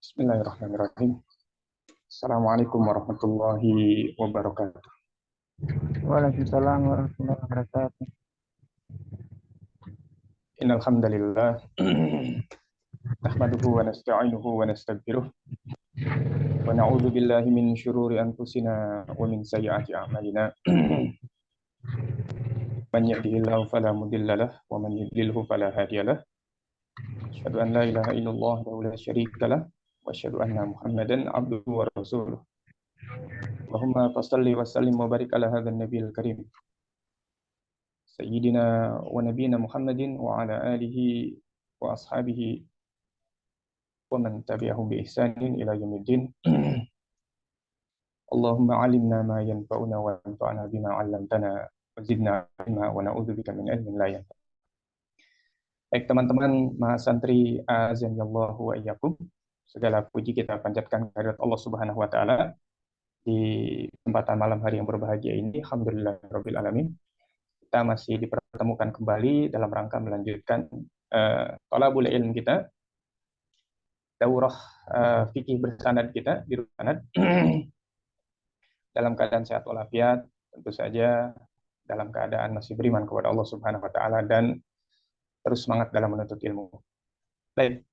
Bismillahirrahmanirrahim. Assalamualaikum warahmatullahi wabarakatuh. Waalaikumsalam warahmatullahi wabarakatuh. Innal hamdalillah nahmaduhu wa nasta'inuhu wa nastaghfiruh wa na'udzu billahi min syururi anfusina wa min sayyiati a'malina. Man yahdihillahu fala mudilla lahu wa man yudlilhu fala hadiya lahu. Asyhadu an la ilaha illallah wa la syarika lahu wa asyhadu anna Muhammadan abduhu wa rasuluh. Allahumma shalli wa sallim wa barik ala hadzal nabiyil karim. Sayyidina wa nabiyina Muhammadin wa ala alihi wa ashabihi wa man tabi'ahum bi ihsanin ila yaumiddin. Allahumma 'allimna ma yanfa'una wa anfa'na bima 'allamtana wa zidna 'ilma wa na'udzubika min ilmin la yanfa'. Baik teman-teman mahasantri azanillahu wa iyyakum. Segala puji kita panjatkan kehadirat Allah Subhanahu wa taala di kesempatan malam hari yang berbahagia ini. Alhamdulillahirabbil alamin. Kita masih dipertemukan kembali dalam rangka melanjutkan thalabul ilm kita, daurah fikih bersanad kita di Sanad dalam keadaan sehat walafiat, tentu saja dalam keadaan masih beriman kepada Allah Subhanahu wa taala dan terus semangat dalam menuntut ilmu. Baik,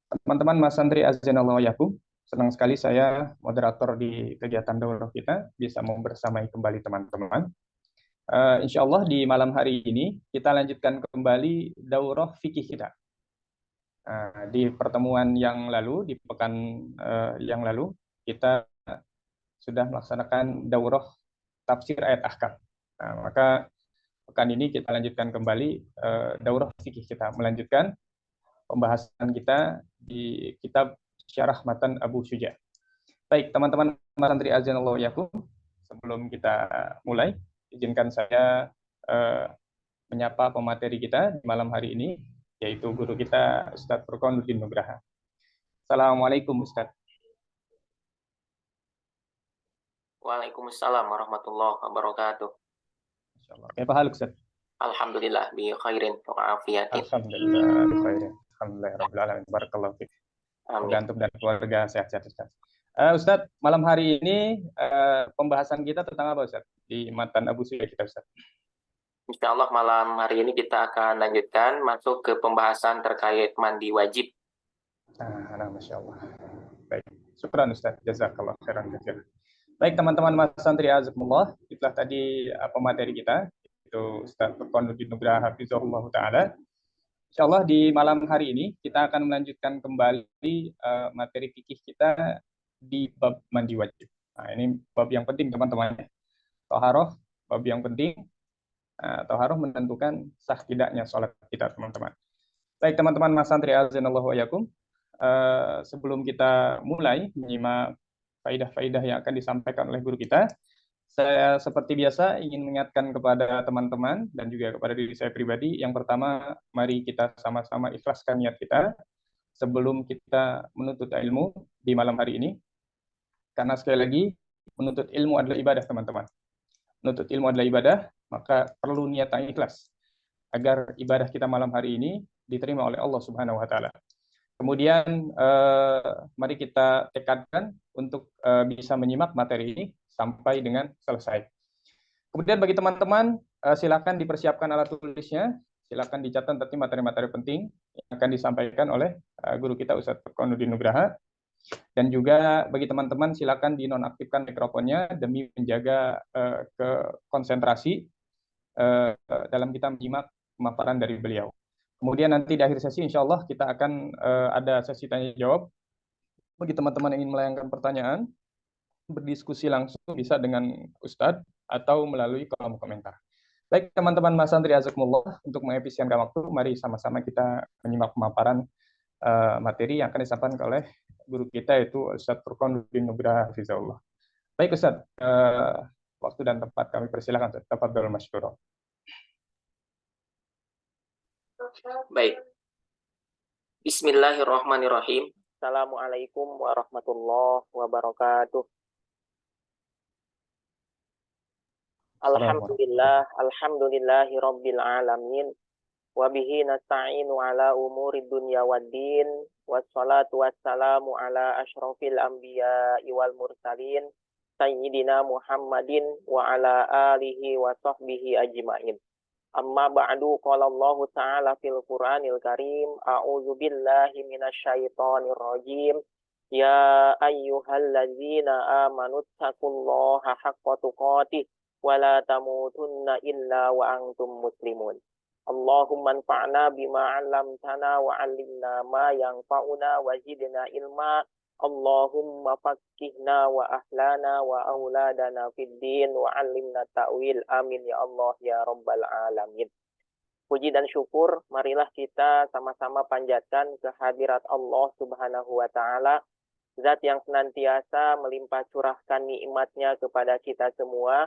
teman-teman Mas Santri azanallahu yakum, senang sekali saya moderator di kegiatan daurah kita bisa membersamai kembali teman-teman. Insya Allah di malam hari ini kita lanjutkan kembali daurah fikih kita. Di pertemuan yang lalu, di pekan yang lalu, kita sudah melaksanakan daurah tafsir ayat ahkam. Maka pekan ini kita lanjutkan kembali daurah fikih kita, melanjutkan pembahasan kita di kitab Syarah Matan Abu Syuja. Baik, teman-teman santri azanallahu yakum, sebelum kita mulai, izinkan saya menyapa pemateri kita di malam hari ini, yaitu guru kita Ustadz Furqan Nurdin Nugraha. Assalamualaikum Ustadz. Waalaikumsalam warahmatullahi wabarakatuh. Insyaallah. Kaifa haluk Ustadz? Alhamdulillah bi khairin wa afiyatin. Alhamdulillah bi khairin. Alhamdulillahirabbil alamin. Barakallahu fiik. Semoga antum dan keluarga sehat-sehat Ustadz. Ustadz, malam hari ini pembahasan kita tentang apa Ustadz? Di matan Abu Syuja kita Ustadz. Insya Allah malam hari ini kita akan lanjutkan masuk ke pembahasan terkait mandi wajib. Masya Allah. Baik, syukran Ustadz. Jazakallah khairan katsiran. Baik teman-teman Mas Santri azakumullah, itulah tadi pemateri kita, itu Ustadz Furqan Nurdin Nugraha hafizahullah ta'ala. Insya Allah di malam hari ini kita akan melanjutkan kembali materi fikih kita di bab mandi wajib. Nah, ini bab yang penting teman-teman. Thaharah, bab yang penting. Thaharah menentukan sah tidaknya sholat kita teman-teman. Baik teman-teman Mas Santri azanallahu wa yakum, sebelum kita mulai menyimak faidah-faidah yang akan disampaikan oleh guru kita, saya seperti biasa ingin mengingatkan kepada teman-teman dan juga kepada diri saya pribadi, yang pertama, mari kita sama-sama ikhlaskan niat kita sebelum kita menuntut ilmu di malam hari ini. Karena sekali lagi, menuntut ilmu adalah ibadah teman-teman. Menuntut ilmu adalah ibadah, maka perlu niat yang ikhlas agar ibadah kita malam hari ini diterima oleh Allah Subhanahu wa taala. Kemudian mari kita tekadkan untuk bisa menyimak materi ini sampai dengan selesai. Kemudian bagi teman-teman, silakan dipersiapkan alat tulisnya, silakan dicatat nanti materi-materi penting yang akan disampaikan oleh guru kita Ustadz Furqan Nurdin Nugraha. Dan juga bagi teman-teman silakan dinonaktifkan mikrofonnya demi menjaga konsentrasi dalam kita menyimak pemaparan dari beliau. Kemudian nanti di akhir sesi insya Allah kita akan ada sesi tanya jawab. Bagi teman-teman yang ingin melayangkan pertanyaan, berdiskusi langsung bisa dengan Ustadz atau melalui kolom komentar. Baik teman-teman Mas Santri azakumullah, untuk mengefisienkan waktu, mari sama-sama kita menyimak pemaparan materi yang akan disampaikan oleh guru kita, yaitu Ustadz Furqan Nurdin Nugraha hafizahullah. Baik Ustadz, waktu dan tempat kami persilakan. Tafadhol masykurah. Baik. Bismillahirrahmanirrahim. Assalamualaikum warahmatullahi wabarakatuh. Alhamdulillah, alhamdulillahi rabbil alamin. wa bihi nasta'inu ala umuri dunya waddin, wassalatu wassalamu ala asyrafil anbiya'i wal mursalin, sayyidina Muhammadin wa ala alihi wa sahbihi ajma'in. Amma ba'du, qala Allah Ta'ala fil Qur'anil Karim, a'udzu billahi minasyaitonir rajim. Ya ayyuhalladzina amanu taqullaha haqqa tuqatih wa la tamutunna illa wa antum muslimun. Allahumma anfa'na bima 'allamtana wa 'allimna ma yanfa'una wa zidna ilma. Allahumma faqqihna wa ahlana wa auladana fid din wa 'allimna ta'wil. Amin ya Allah ya rabbal alamin. Puji dan syukur marilah kita sama-sama panjatkan kehadirat Allah Subhanahu wa taala, Zat yang senantiasa melimpah curahkan nikmatnya kepada kita semua,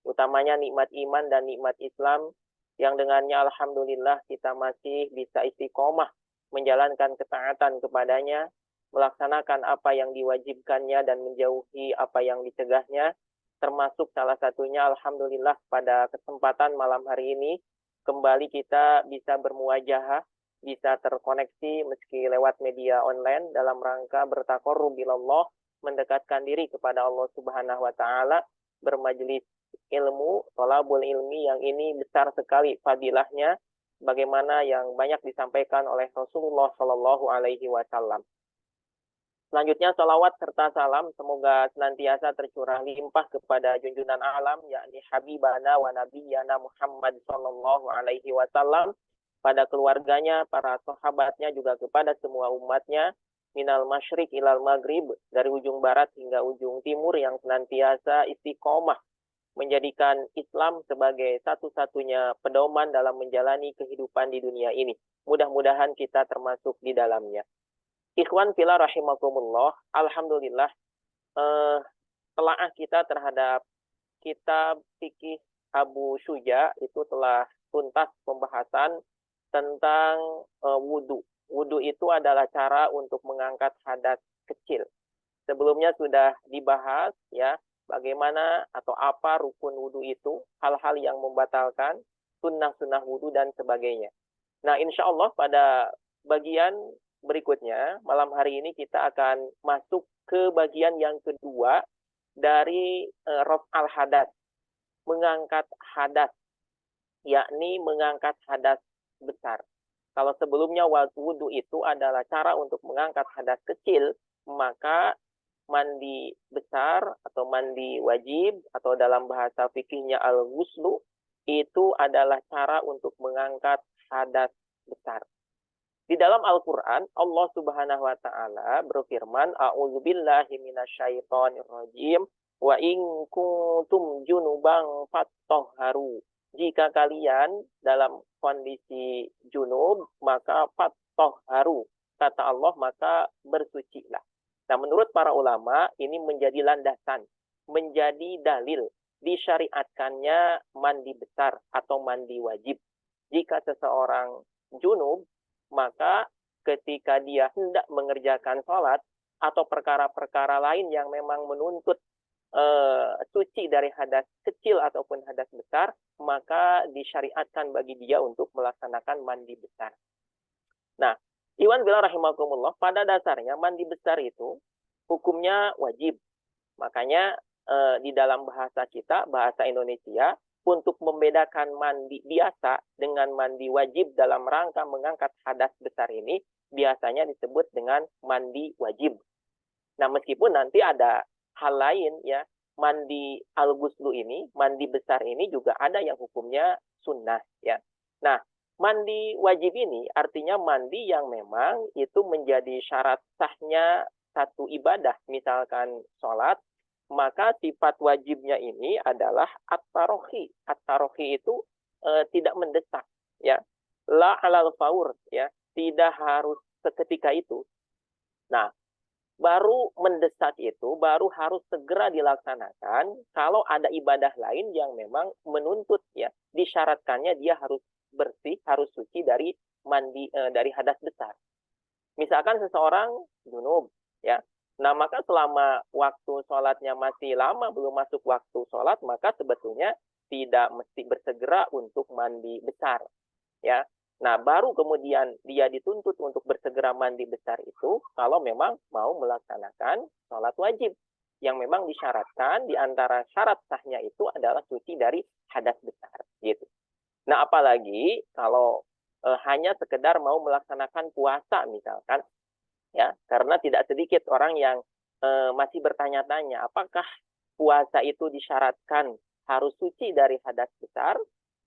utamanya nikmat iman dan nikmat Islam, yang dengannya alhamdulillah kita masih bisa istiqomah menjalankan ketaatan kepadanya, melaksanakan apa yang diwajibkannya dan menjauhi apa yang dicegahnya, termasuk salah satunya alhamdulillah pada kesempatan malam hari ini, kembali kita bisa bermuwajahah, bisa terkoneksi meski lewat media online dalam rangka bertaqarrub ilallah, mendekatkan diri kepada Allah Subhanahu wa taala, bermajelis ilmu, thalabul ilmi yang ini besar sekali fadilahnya, bagaimana yang banyak disampaikan oleh Rasulullah Shallallahu alaihi wasallam. Selanjutnya salawat serta salam semoga senantiasa tercurah limpah kepada junjungan alam, yakni Habibana wa Nabiyana Muhammad Shallallahu alaihi wasallam, pada keluarganya, para sahabatnya, juga kepada semua umatnya, minal masyriq ilal maghrib, dari ujung barat hingga ujung timur, yang senantiasa istiqomah menjadikan Islam sebagai satu-satunya pedoman dalam menjalani kehidupan di dunia ini. Mudah-mudahan kita termasuk di dalamnya. Ikhwan fillah rahimakumullah, alhamdulillah, telaah kita terhadap kitab fikih Abu Syuja itu telah tuntas pembahasan tentang wudu. Wudu itu adalah cara untuk mengangkat hadas kecil. Sebelumnya sudah dibahas ya, bagaimana atau apa rukun wudu itu, hal-hal yang membatalkan, sunnah-sunnah wudu dan sebagainya. Nah, insya Allah pada bagian berikutnya, malam hari ini kita akan masuk ke bagian yang kedua dari raf'al hadas, mengangkat hadas, yakni mengangkat hadas besar. Kalau sebelumnya wudu itu adalah cara untuk mengangkat hadas kecil, maka mandi besar atau mandi wajib atau dalam bahasa fikihnya al-ghuslu itu adalah cara untuk mengangkat hadas besar. Di dalam Al-Qur'an Allah Subhanahu wa taala berfirman, a'udzubillahi minasyaitonir rajim, wa in kuntum junuban fattahharu. Jika kalian dalam kondisi junub, maka fattahharu, kata Allah, maka bersucilah. Nah, menurut para ulama, ini menjadi landasan, menjadi dalil disyariatkannya mandi besar atau mandi wajib. Jika seseorang junub, maka ketika dia hendak mengerjakan sholat atau perkara-perkara lain yang memang menuntut suci dari hadas kecil ataupun hadas besar, maka disyariatkan bagi dia untuk melaksanakan mandi besar. Nah, iwan billah rahimakumullah, pada dasarnya mandi besar itu hukumnya wajib. Makanya di dalam bahasa kita, bahasa Indonesia, untuk membedakan mandi biasa dengan mandi wajib dalam rangka mengangkat hadas besar ini, biasanya disebut dengan mandi wajib. Nah, meskipun nanti ada hal lain ya, mandi al-ghuslu ini, mandi besar ini juga ada yang hukumnya sunnah ya. Nah, mandi wajib ini artinya mandi yang memang itu menjadi syarat sahnya satu ibadah, misalkan sholat, maka sifat wajibnya ini adalah at-tarohi. At-tarohi itu tidak mendesak ya, la alal faur ya, tidak harus seketika itu. Nah, baru mendesak itu, baru harus segera dilaksanakan kalau ada ibadah lain yang memang menuntut ya, disyaratkannya dia harus bersih, harus suci dari mandi dari hadas besar. Misalkan seseorang junub ya, nah maka selama waktu sholatnya masih lama, belum masuk waktu sholat, maka sebetulnya tidak mesti bersegera untuk mandi besar ya. Nah, baru kemudian dia dituntut untuk bersegera mandi besar itu kalau memang mau melaksanakan sholat wajib. Yang memang disyaratkan di antara syarat sahnya itu adalah suci dari hadas besar. Gitu. Nah, apalagi kalau hanya sekedar mau melaksanakan puasa misalkan, ya, karena tidak sedikit orang yang masih bertanya-tanya, apakah puasa itu disyaratkan harus suci dari hadas besar,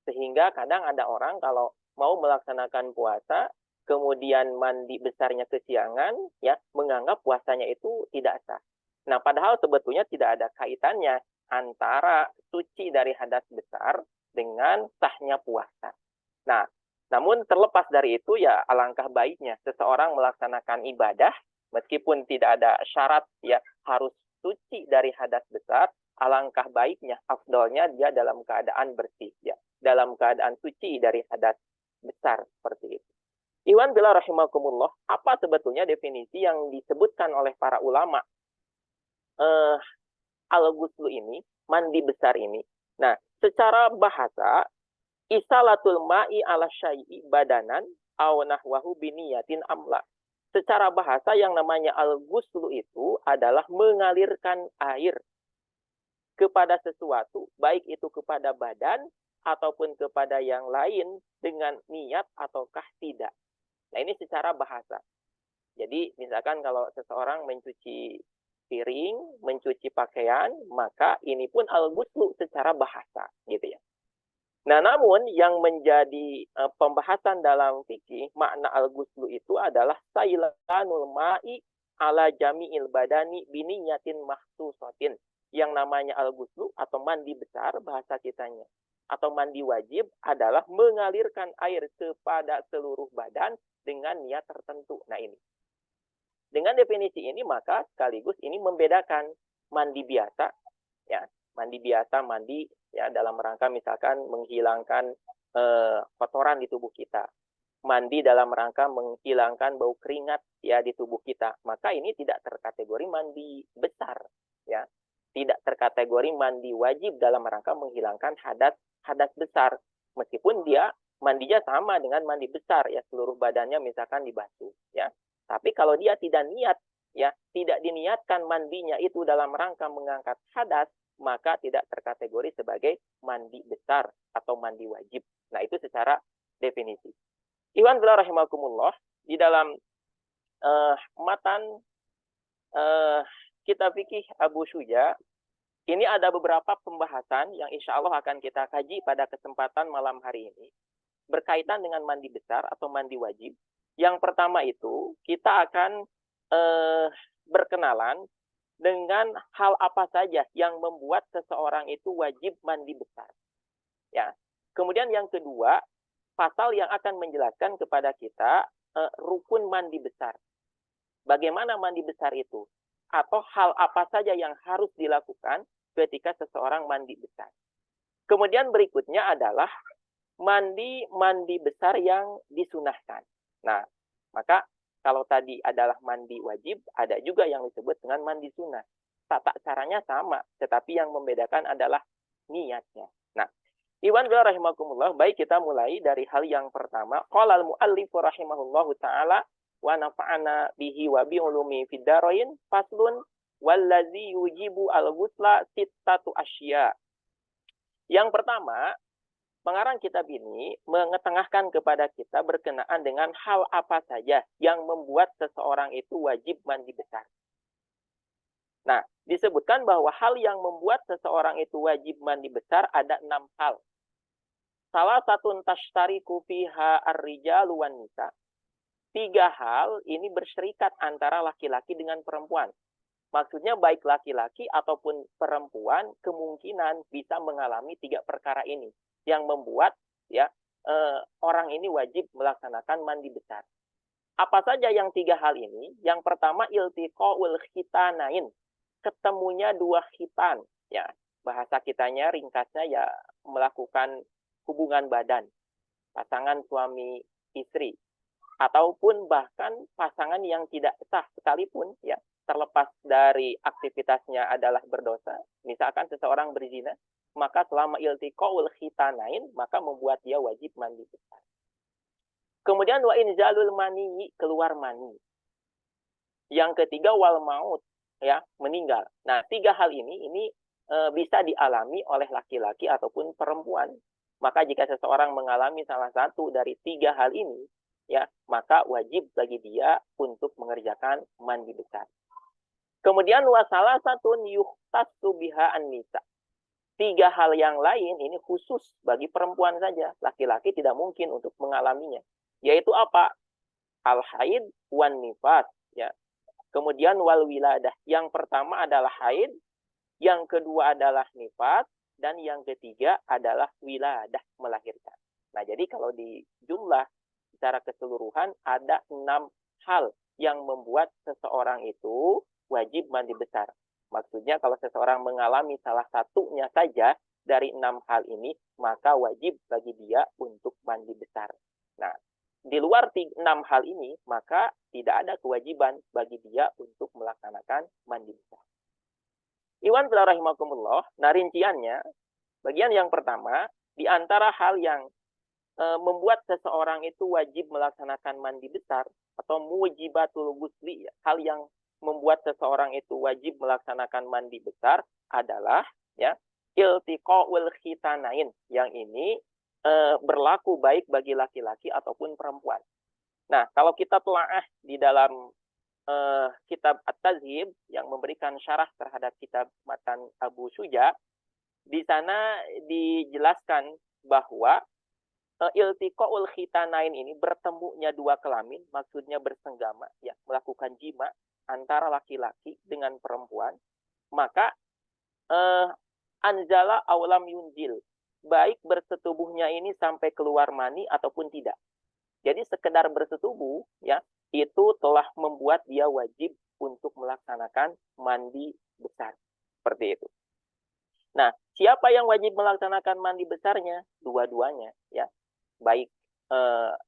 sehingga kadang ada orang kalau mau melaksanakan puasa, kemudian mandi besarnya kesiangan, ya, menganggap puasanya itu tidak sah. Nah, padahal sebetulnya tidak ada kaitannya antara suci dari hadas besar dengan sahnya puasa. Nah, namun terlepas dari itu ya alangkah baiknya seseorang melaksanakan ibadah meskipun tidak ada syarat ya harus suci dari hadas besar, alangkah baiknya afdolnya dia dalam keadaan bersih ya, dalam keadaan suci dari hadas besar seperti itu. Iwan bila rahimakumullah, apa sebetulnya definisi yang disebutkan oleh para ulama al-ghuslu ini, mandi besar ini? Nah, secara bahasa isalatul ma'i ala syai'i badanan aw nahwahu biniyatin amla. Secara bahasa yang namanya al-ghuslu itu adalah mengalirkan air kepada sesuatu, baik itu kepada badan ataupun kepada yang lain dengan niat ataukah tidak. Nah, ini secara bahasa. Jadi, misalkan kalau seseorang mencuci piring, mencuci pakaian, maka ini pun al-ghuslu secara bahasa, gitu ya. Nah, namun yang menjadi pembahasan dalam fikih, makna al-ghuslu itu adalah sailanul ma'i ala jami'il badani biniyatin mahsusatin. Yang namanya al-ghuslu atau mandi besar bahasa kitanya, atau mandi wajib adalah mengalirkan air kepada seluruh badan dengan niat tertentu. Nah, ini. Dengan definisi ini maka sekaligus ini membedakan mandi biasa, ya, mandi biasa, mandi ya dalam rangka misalkan menghilangkan kotoran di tubuh kita, mandi dalam rangka menghilangkan bau keringat ya di tubuh kita, maka ini tidak terkategori mandi besar, ya, tidak terkategori mandi wajib dalam rangka menghilangkan hadas besar, meskipun dia mandinya sama dengan mandi besar ya, seluruh badannya misalkan dibasuh, ya. Tapi kalau dia tidak niat, ya, tidak diniatkan mandinya itu dalam rangka mengangkat hadas, maka tidak terkategori sebagai mandi besar atau mandi wajib. Nah, itu secara definisi. Iwan bila rahimakumullah, di dalam matan kitab fikih Abu Syuja, ini ada beberapa pembahasan yang insya Allah akan kita kaji pada kesempatan malam hari ini, berkaitan dengan mandi besar atau mandi wajib. Yang pertama itu, kita akan berkenalan dengan hal apa saja yang membuat seseorang itu wajib mandi besar. Ya. Kemudian yang kedua, pasal yang akan menjelaskan kepada kita rukun mandi besar. Bagaimana mandi besar itu? Atau hal apa saja yang harus dilakukan ketika seseorang mandi besar. Kemudian berikutnya adalah mandi besar yang disunahkan. Nah, maka kalau tadi adalah mandi wajib, ada juga yang disebut dengan mandi sunnah. Tata caranya sama, tetapi yang membedakan adalah niatnya. Nah, Iwan bila rahimakumullah, baik kita mulai dari hal yang pertama. Qala al-muallif rahimahullahu ta'ala wa nafa'ana bihi wa bi ulumi fid darain faslun wallazi yujibu al-ghusla sittatu asya. Yang pertama, pengarang kitab ini mengetengahkan kepada kita berkenaan dengan hal apa saja yang membuat seseorang itu wajib mandi besar. Nah, disebutkan bahwa hal yang membuat seseorang itu wajib mandi besar ada 6 hal. Salah satu tashtariku fiha ar-rijalu wan nisa. 3 hal ini berserikat antara laki-laki dengan perempuan. Maksudnya baik laki-laki ataupun perempuan kemungkinan bisa mengalami 3 perkara ini yang membuat ya orang ini wajib melaksanakan mandi besar. Apa saja yang 3 hal ini? Yang pertama iltiqaul khitanain, ketemunya 2 khitan, ya. Bahasa kitanya ringkasnya ya melakukan hubungan badan, pasangan suami istri, ataupun bahkan pasangan yang tidak sah sekalipun, ya, terlepas dari aktivitasnya adalah berdosa. Misalkan seseorang berzina, maka selama iltiqaul khitanain maka membuat dia wajib mandi besar. Kemudian wa inzalul mani, keluar mani. Yang ketiga wal maut, ya, meninggal. Nah, 3 hal ini bisa dialami oleh laki-laki ataupun perempuan. Maka jika seseorang mengalami salah satu dari 3 hal ini, ya, maka wajib bagi dia untuk mengerjakan mandi besar. Kemudian wasalah satun yuhtassu biha an-nisa. 3 hal yang lain ini khusus bagi perempuan saja. Laki-laki tidak mungkin untuk mengalaminya. Yaitu apa? Al-haid wan nifas, ya. Kemudian wal wiladah. Yang pertama adalah haid, yang kedua adalah nifas, dan yang ketiga adalah wiladah, melahirkan. Nah, jadi kalau di jumlah secara keseluruhan ada 6 hal yang membuat seseorang itu wajib mandi besar. Maksudnya kalau seseorang mengalami salah satunya saja dari 6 hal ini, maka wajib bagi dia untuk mandi besar. Nah, di luar 6 hal ini, maka tidak ada kewajiban bagi dia untuk melaksanakan mandi besar. Iwan fillah rahimakumullah, nah rinciannya, bagian yang pertama, di antara hal yang membuat seseorang itu wajib melaksanakan mandi besar, atau mujibatul ghusli, ya, hal yang membuat seseorang itu wajib melaksanakan mandi besar adalah, ya, iltiqaul khitanain. Yang ini berlaku baik bagi laki-laki ataupun perempuan. Nah, kalau kita telaah di dalam kitab At-Tazhib yang memberikan syarah terhadap kitab Matan Abu Syuja, di sana dijelaskan bahwa iltiqaul khitanain ini bertemunya 2 kelamin, maksudnya bersenggama, ya, melakukan jima antara laki-laki dengan perempuan, maka anzala aulam yunjil, baik bersetubuhnya ini sampai keluar mani ataupun tidak. Jadi sekedar bersetubuh, ya, itu telah membuat dia wajib untuk melaksanakan mandi besar. Seperti itu. Nah, siapa yang wajib melaksanakan mandi besarnya? Dua-duanya, ya. Baik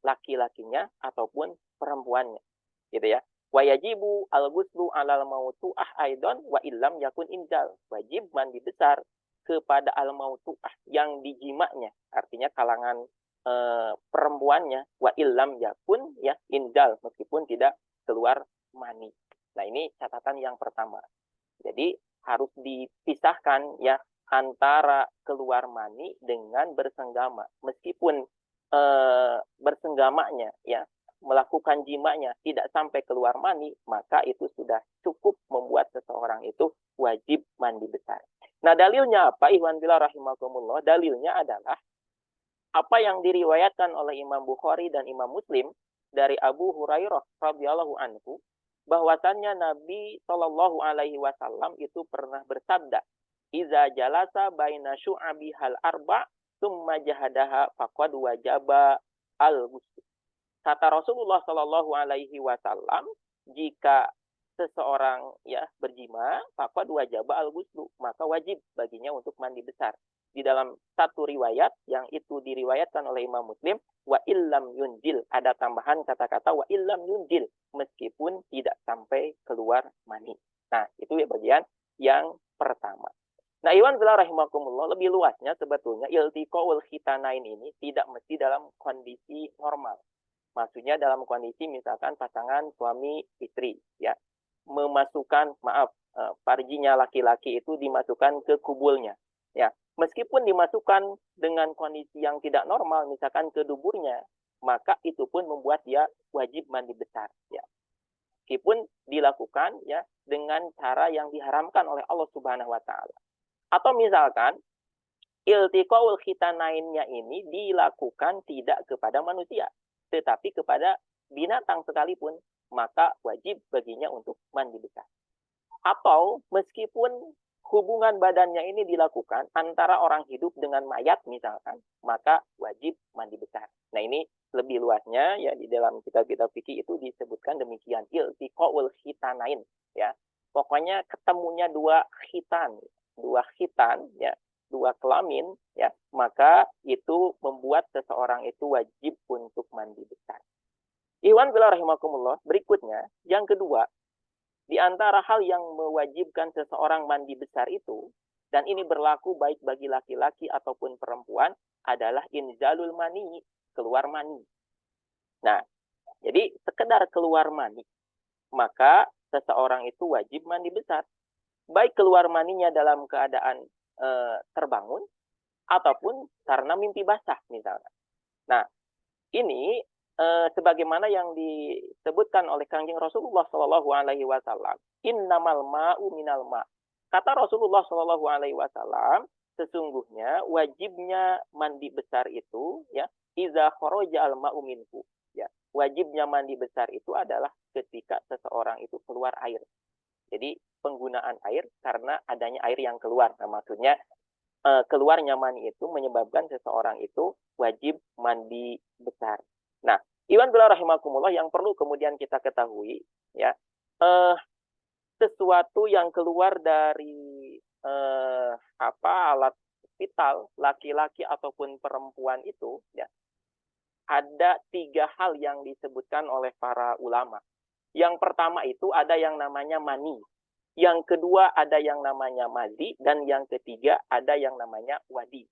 laki-lakinya ataupun perempuannya. Gitu ya. Wa yajibu al-ghuslu 'alal mautu'ah aidan wa illam yakun injal. Wajib mandi besar kepada al-mautu'ah yang dijimanya, artinya kalangan perempuannya, wa illam yakun, ya, injal, meskipun tidak keluar mani. Nah, ini catatan yang pertama. Jadi harus dipisahkan, ya, antara keluar mani dengan bersenggama. Meskipun bersenggamanya, ya, melakukan jimanya tidak sampai keluar mani, maka itu sudah cukup membuat seseorang itu wajib mandi besar. Nah, dalilnya apa? Ikhwan fillah rahimakumullah. Dalilnya adalah apa yang diriwayatkan oleh Imam Bukhari dan Imam Muslim dari Abu Hurairah radhiyallahu anhu, bahwasannya Nabi Shallallahu alaihi wasallam itu pernah bersabda, "Iza jalasa baina syu'abihal arba' tsumma jahadaha faqad wajaba al-ghusl." Kata Rasulullah Shallallahu alaihi wasallam, jika seseorang, ya, berjima, faqad wajaba al-ghusl, maka wajib baginya untuk mandi besar. Di dalam satu riwayat yang itu diriwayatkan oleh Imam Muslim, wa illam yunjil, ada tambahan kata-kata wa illam yunjil, meskipun tidak sampai keluar mani. Nah, itu ya bagian yang pertama. Nah, iwan fillah rahimakumullah, lebih luasnya sebetulnya iltiqaul khitanain ini tidak mesti dalam kondisi normal. Maksudnya dalam kondisi misalkan pasangan suami istri, ya, memasukkan, farjinya laki-laki itu dimasukkan ke kubulnya, ya. Meskipun dimasukkan dengan kondisi yang tidak normal, misalkan ke duburnya, maka itu pun membuat dia wajib mandi besar, ya. Meskipun dilakukan, ya, dengan cara yang diharamkan oleh Allah Subhanahu wa taala. Atau misalkan iltiqaul khitanainnya ini dilakukan tidak kepada manusia, tetapi kepada binatang sekalipun, maka wajib baginya untuk mandi besar. Atau meskipun hubungan badannya ini dilakukan antara orang hidup dengan mayat misalkan, maka wajib mandi besar. Nah, ini lebih luasnya, ya, di dalam kitab-kitab fikih itu disebutkan demikian, iltiqaul khitanain, ya. Pokoknya ketemunya 2 khitan, ya, 2 kelamin, ya, maka itu membuat seseorang itu wajib untuk mandi besar. Ikhwan fillah rahimakumullah, berikutnya yang kedua, di antara hal yang mewajibkan seseorang mandi besar itu, dan ini berlaku baik bagi laki-laki ataupun perempuan, adalah inzalul mani, keluar mani. Nah, jadi sekedar keluar mani, maka seseorang itu wajib mandi besar. Baik keluar maninya dalam keadaan terbangun, ataupun karena mimpi basah misalnya. Nah, ini sebagaimana yang disebutkan oleh Kanjeng Rasulullah Shallallahu Alaihi Wasallam, innamal ma'u minal ma'. Kata Rasulullah Shallallahu Alaihi Wasallam, sesungguhnya wajibnya mandi besar itu, ya, iza kharaja al ma'u minhu. Ya, wajibnya mandi besar itu adalah ketika seseorang itu keluar air. Jadi penggunaan air karena adanya air yang keluar. Nah, maksudnya keluarnya mani itu menyebabkan seseorang itu wajib mandi besar. Nah, Iwan bila rahimakumullah, yang perlu kemudian kita ketahui, ya, sesuatu yang keluar dari alat vital laki-laki ataupun perempuan itu, ya, ada 3 hal yang disebutkan oleh para ulama. Yang pertama itu ada yang namanya mani. Yang kedua ada yang namanya mazi, dan yang ketiga ada yang namanya wadi.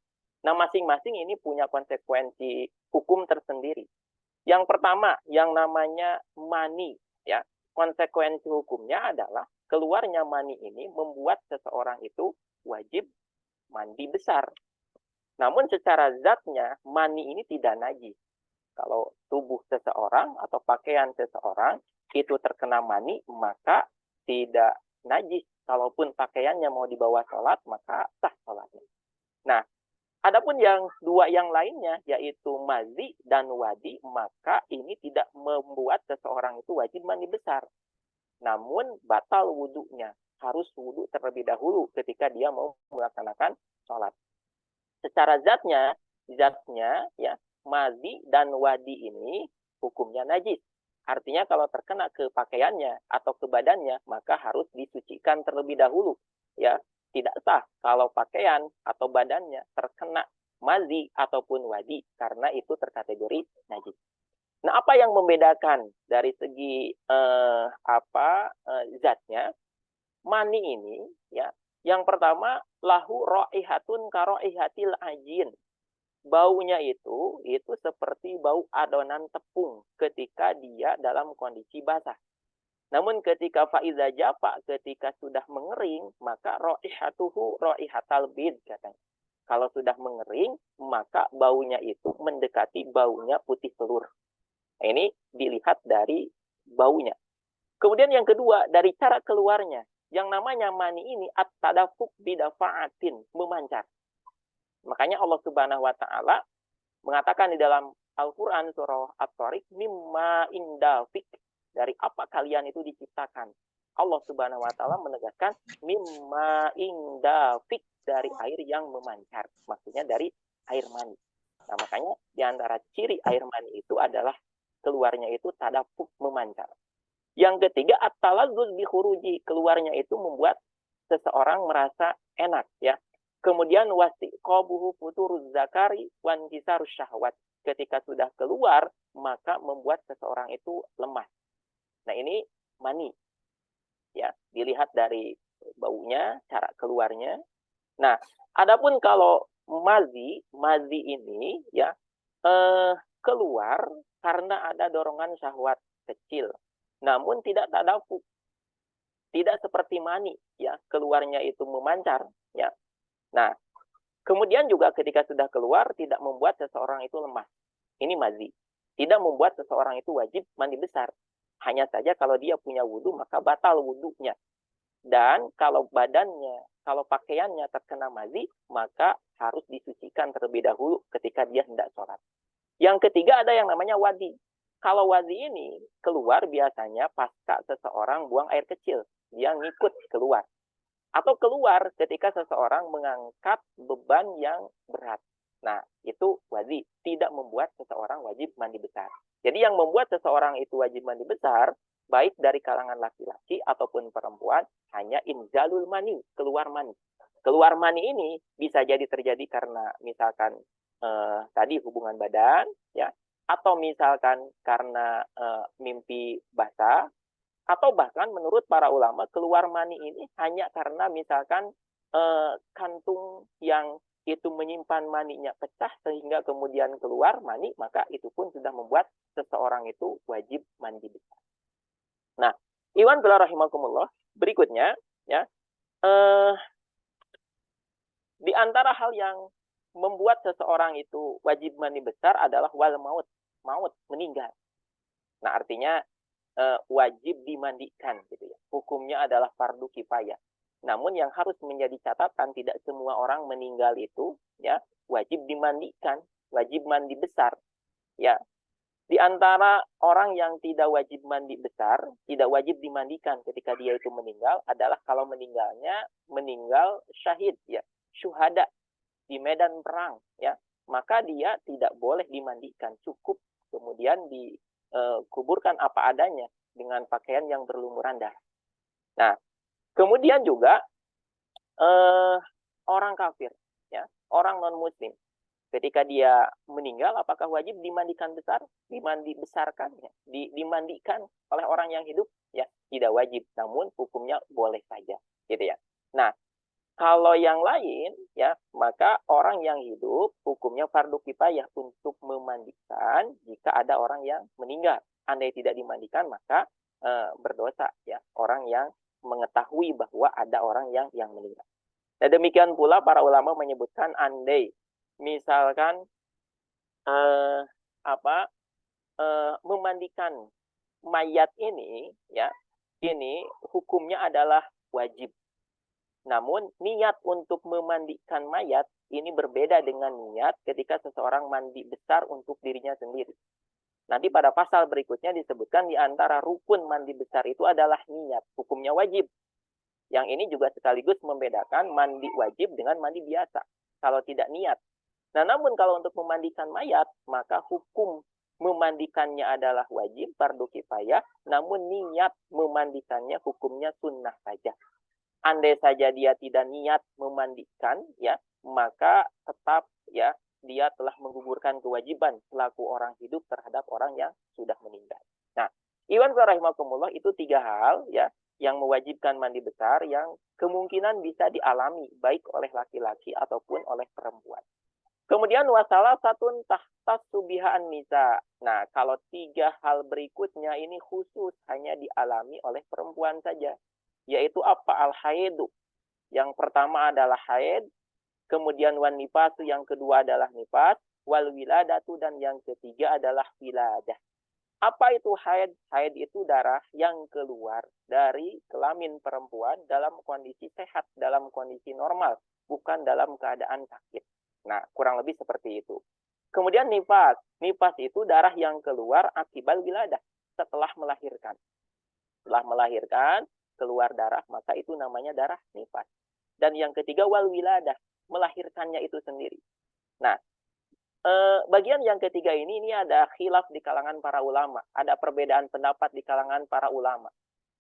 Nah, masing-masing ini punya konsekuensi hukum tersendiri. Yang pertama, yang namanya mani, ya, konsekuensi hukumnya adalah keluarnya mani ini membuat seseorang itu wajib mandi besar. Namun secara zatnya mani ini tidak najis. Kalau tubuh seseorang atau pakaian seseorang itu terkena mani, maka tidak najis. Kalaupun pakaiannya mau dibawa sholat, maka sah sholatnya. Nah, adapun yang 2 yang lainnya, yaitu mazi dan wadi, maka ini tidak membuat seseorang itu wajib mandi besar. Namun batal wudhunya. Harus wudhu terlebih dahulu ketika dia mau melaksanakan sholat. Secara zatnya ya, mazi dan wadi ini hukumnya najis. Artinya kalau terkena ke pakaiannya atau ke badannya, maka harus disucikan terlebih dahulu. Ya, tidak sah kalau pakaian atau badannya terkena mazi ataupun wadi, karena itu terkategori najis. Nah, apa yang membedakan dari segi zatnya? Mani ini, ya, yang pertama lahu raihatun karaihatil ajin. Baunya itu seperti bau adonan tepung ketika dia dalam kondisi basah. Namun ketika faiza jafa, ketika sudah mengering, maka raihatuhu raihatal bid katanya. Kalau sudah mengering, maka baunya itu mendekati baunya putih telur. Nah, ini dilihat dari baunya. Kemudian yang kedua, dari cara keluarnya. Yang namanya mani ini at-tadafuk bidafa'atin, memancar. Makanya Allah Subhanahu wa taala mengatakan di dalam Al-Qur'an surah At-Tariq, mimma indafik, dari apa kalian itu diciptakan. Allah Subhanahu wa taala menegaskan mimma indafik, dari air yang memancar. Maksudnya dari air mani. Nah, makanya di antara ciri air mani itu adalah keluarnya itu tadafuk, memancar. Yang ketiga, at-talazzuz bi khuruji, keluarnya itu membuat seseorang merasa enak, ya. Kemudian wasiqabuhu futuruz zakari wan kisarus syahwat, ketika sudah keluar maka membuat seseorang itu lemah. Nah, ini mani. Ya, dilihat dari baunya, cara keluarnya. Nah, adapun kalau mazi ini, ya, keluar karena ada dorongan syahwat kecil. Namun tidak tadafuk. Tidak seperti mani, ya, keluarnya itu memancar, ya. Nah, kemudian juga ketika sudah keluar tidak membuat seseorang itu lemah. Ini mazi. Tidak membuat seseorang itu wajib mandi besar. Hanya saja kalau dia punya wudhu, maka batal wudhunya. Dan kalau badannya, kalau pakaiannya terkena mazi, maka harus disucikan terlebih dahulu ketika dia hendak sholat. Yang ketiga ada yang namanya wadi. Kalau wadi ini keluar biasanya pasca seseorang buang air kecil. Dia ngikut keluar. Atau keluar ketika seseorang mengangkat beban yang berat. Nah, itu wadi. Tidak membuat seseorang wajib mandi besar. Jadi yang membuat seseorang itu wajib mandi besar, baik dari kalangan laki-laki ataupun perempuan, hanya inzalul mani, keluar mani. Keluar mani ini bisa jadi terjadi karena misalkan tadi hubungan badan, ya, atau misalkan karena mimpi basah, atau bahkan menurut para ulama keluar mani ini hanya karena misalkan kantung yang itu menyimpan maninya pecah sehingga kemudian keluar mani, maka itu pun sudah membuat seseorang itu wajib mandi besar. Nah, iwan fillah rahimakumullah, berikutnya ya, di antara hal yang membuat seseorang itu wajib mandi besar adalah wal maut, meninggal. Nah, artinya wajib dimandikan gitu ya. Hukumnya adalah fardu kifayah. Namun yang harus menjadi catatan, tidak semua orang meninggal itu ya wajib dimandikan, wajib mandi besar. Ya, di antara orang yang tidak wajib mandi besar, tidak wajib dimandikan ketika dia itu meninggal adalah kalau meninggal syahid ya, syuhada di medan perang ya, maka dia tidak boleh dimandikan, cukup kemudian dikuburkan apa adanya dengan pakaian yang berlumuran darah. Nah, kemudian juga orang kafir, ya, orang non Muslim, ketika dia meninggal, apakah wajib dimandikan besar, dibesarkan, ya, dimandikan oleh orang yang hidup? Ya, tidak wajib, namun hukumnya boleh saja, gitu ya. Nah, kalau yang lain, ya, maka orang yang hidup hukumnya fardu kifayah untuk memandikan jika ada orang yang meninggal. Andai tidak dimandikan, maka berdosa ya orang yang mengetahui bahwa ada orang yang meninggal. Nah, demikian pula para ulama menyebutkan andai misalkan memandikan mayat ini ya, ini hukumnya adalah wajib. Namun niat untuk memandikan mayat ini berbeda dengan niat ketika seseorang mandi besar untuk dirinya sendiri. Nanti pada pasal berikutnya disebutkan di antara rukun mandi besar itu adalah niat, hukumnya wajib. Yang ini juga sekaligus membedakan mandi wajib dengan mandi biasa, kalau tidak niat. Nah, namun kalau untuk memandikan mayat, maka hukum memandikannya adalah wajib, fardu kifayah, namun niat memandikannya hukumnya sunnah saja. Andai saja dia tidak niat memandikan, ya, maka tetap ya dia telah menggugurkan kewajiban selaku orang hidup terhadap orang yang sudah meninggal. Nah, iwan rahimakumullah, itu 3 hal ya yang mewajibkan mandi besar yang kemungkinan bisa dialami baik oleh laki-laki ataupun oleh perempuan. Kemudian wasalah satun tahtas subihaan nisa. Nah, kalau 3 hal berikutnya ini khusus hanya dialami oleh perempuan saja, yaitu apa? Al-haidu. Yang pertama adalah haid, kemudian wan nifasu, yang kedua adalah nifas, wal wiladatu, dan yang ketiga adalah wiladah. Apa itu haid? Haid itu darah yang keluar dari kelamin perempuan dalam kondisi sehat, dalam kondisi normal, bukan dalam keadaan sakit. Nah, kurang lebih seperti itu. Kemudian nifas. Nifas itu darah yang keluar akibat wiladah, setelah melahirkan. Setelah melahirkan, keluar darah, maka itu namanya darah nifas. Dan yang ketiga wal wiladah, melahirkannya itu sendiri. Nah, bagian yang ketiga ini ada khilaf di kalangan para ulama, ada perbedaan pendapat di kalangan para ulama.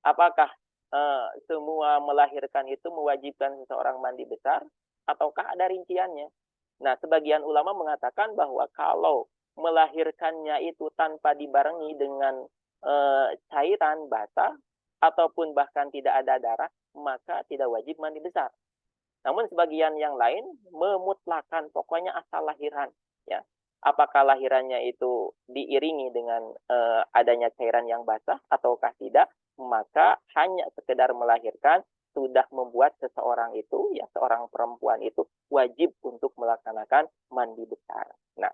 Apakah semua melahirkan itu mewajibkan seseorang mandi besar, ataukah ada rinciannya? Nah, sebagian ulama mengatakan bahwa kalau melahirkannya itu tanpa dibarengi dengan cairan basah, ataupun bahkan tidak ada darah, maka tidak wajib mandi besar. Namun sebagian yang lain memutlakan, pokoknya asal lahiran. Ya, apakah lahirannya itu diiringi dengan adanya cairan yang basah ataukah tidak, maka hanya sekedar melahirkan sudah membuat seseorang itu, ya seorang perempuan itu wajib untuk melaksanakan mandi besar. Nah,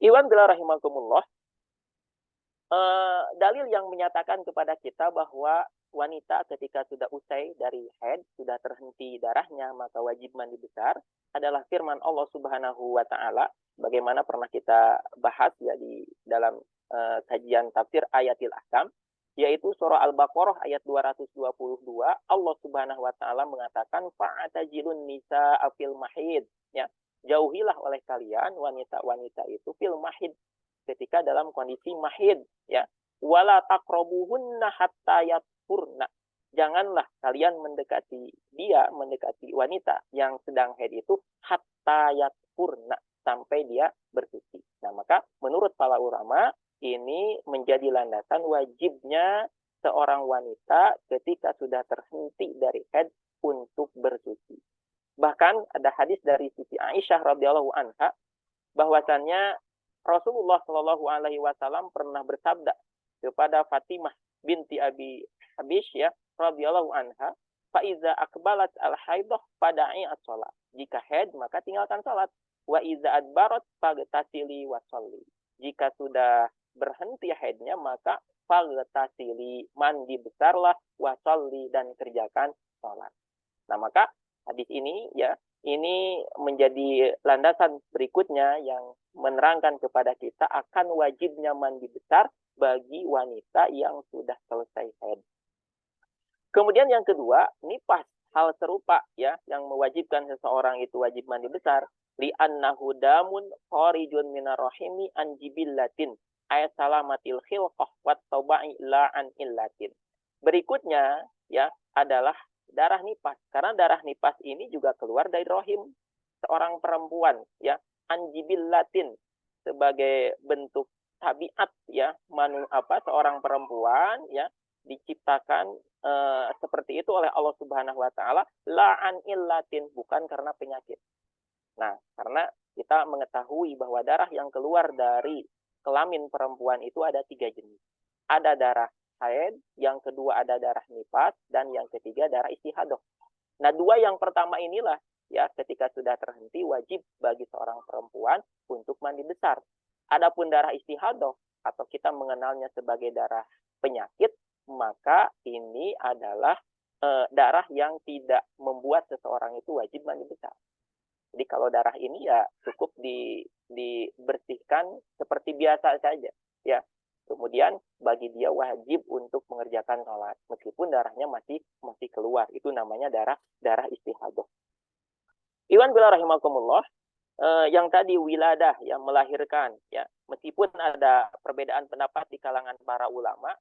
iwan billah rahimakumullah, dalil yang menyatakan kepada kita bahwa wanita ketika sudah usai dari haid, sudah terhenti darahnya, maka wajib mandi besar, adalah firman Allah Subhanahu wa Ta'ala, bagaimana pernah kita bahas ya di dalam kajian tafsir ayatil ahkam, yaitu surah Al-Baqarah ayat 222. Allah Subhanahu wa Ta'ala mengatakan fa'atazilun nisa fil mahid, ya, jauhilah oleh kalian wanita-wanita itu fil mahid, ketika dalam kondisi mahid, ya, wala taqrabuhunna hatta yatfurna, janganlah kalian mendekati wanita yang sedang haid itu hatta yatfurna, sampai dia bersuci. Nah, maka menurut para ulama ini menjadi landasan wajibnya seorang wanita ketika sudah terhenti dari haid untuk bersuci. Bahkan ada hadis dari Siti Aisyah radhiyallahu anha bahwasannya Rasulullah Shallallahu alaihi wasallam pernah bersabda kepada Fatimah binti Abi Habish ya radhiyallahu anha, fa iza akbalat al haidah fada'i as-shalah. Jika haid maka tinggalkan salat. Wa iza adbarat fagtasili wa sholli. Jika sudah berhenti haidnya maka fagtasili, mandi besarlah, wa sholli, dan kerjakan salat. Nah, maka hadis ini ya ini menjadi landasan berikutnya yang menerangkan kepada kita akan wajibnya mandi besar bagi wanita yang sudah selesai haid. Kemudian yang kedua, nifas, hal serupa ya yang mewajibkan seseorang itu wajib mandi besar. Li'annahu damun kharijun minar rahimi an jibillatin ay salamatil khilqah wat tauba'i la'an illatin. Berikutnya ya adalah darah nifas, karena darah nifas ini juga keluar dari rahim seorang perempuan ya, anjibillatin, sebagai bentuk tabiat ya seorang perempuan ya diciptakan seperti itu oleh Allah Subhanahu wa taala, la'an illatin, bukan karena penyakit. Nah, karena kita mengetahui bahwa darah yang keluar dari kelamin perempuan itu ada 3 jenis. Ada darah haid, yang kedua ada darah nifas, dan yang ketiga darah istihadah. Nah, 2 yang pertama inilah ya ketika sudah terhenti wajib bagi seorang perempuan untuk mandi besar. Adapun darah istihadah atau kita mengenalnya sebagai darah penyakit, maka ini adalah darah yang tidak membuat seseorang itu wajib mandi besar. Jadi kalau darah ini ya cukup dibersihkan seperti biasa saja ya. Kemudian bagi dia wajib untuk mengerjakan sholat meskipun darahnya masih keluar. Itu namanya darah istihadah. Iwan bila rahimakumullah, yang tadi wiladah yang melahirkan ya, meskipun ada perbedaan pendapat di kalangan para ulama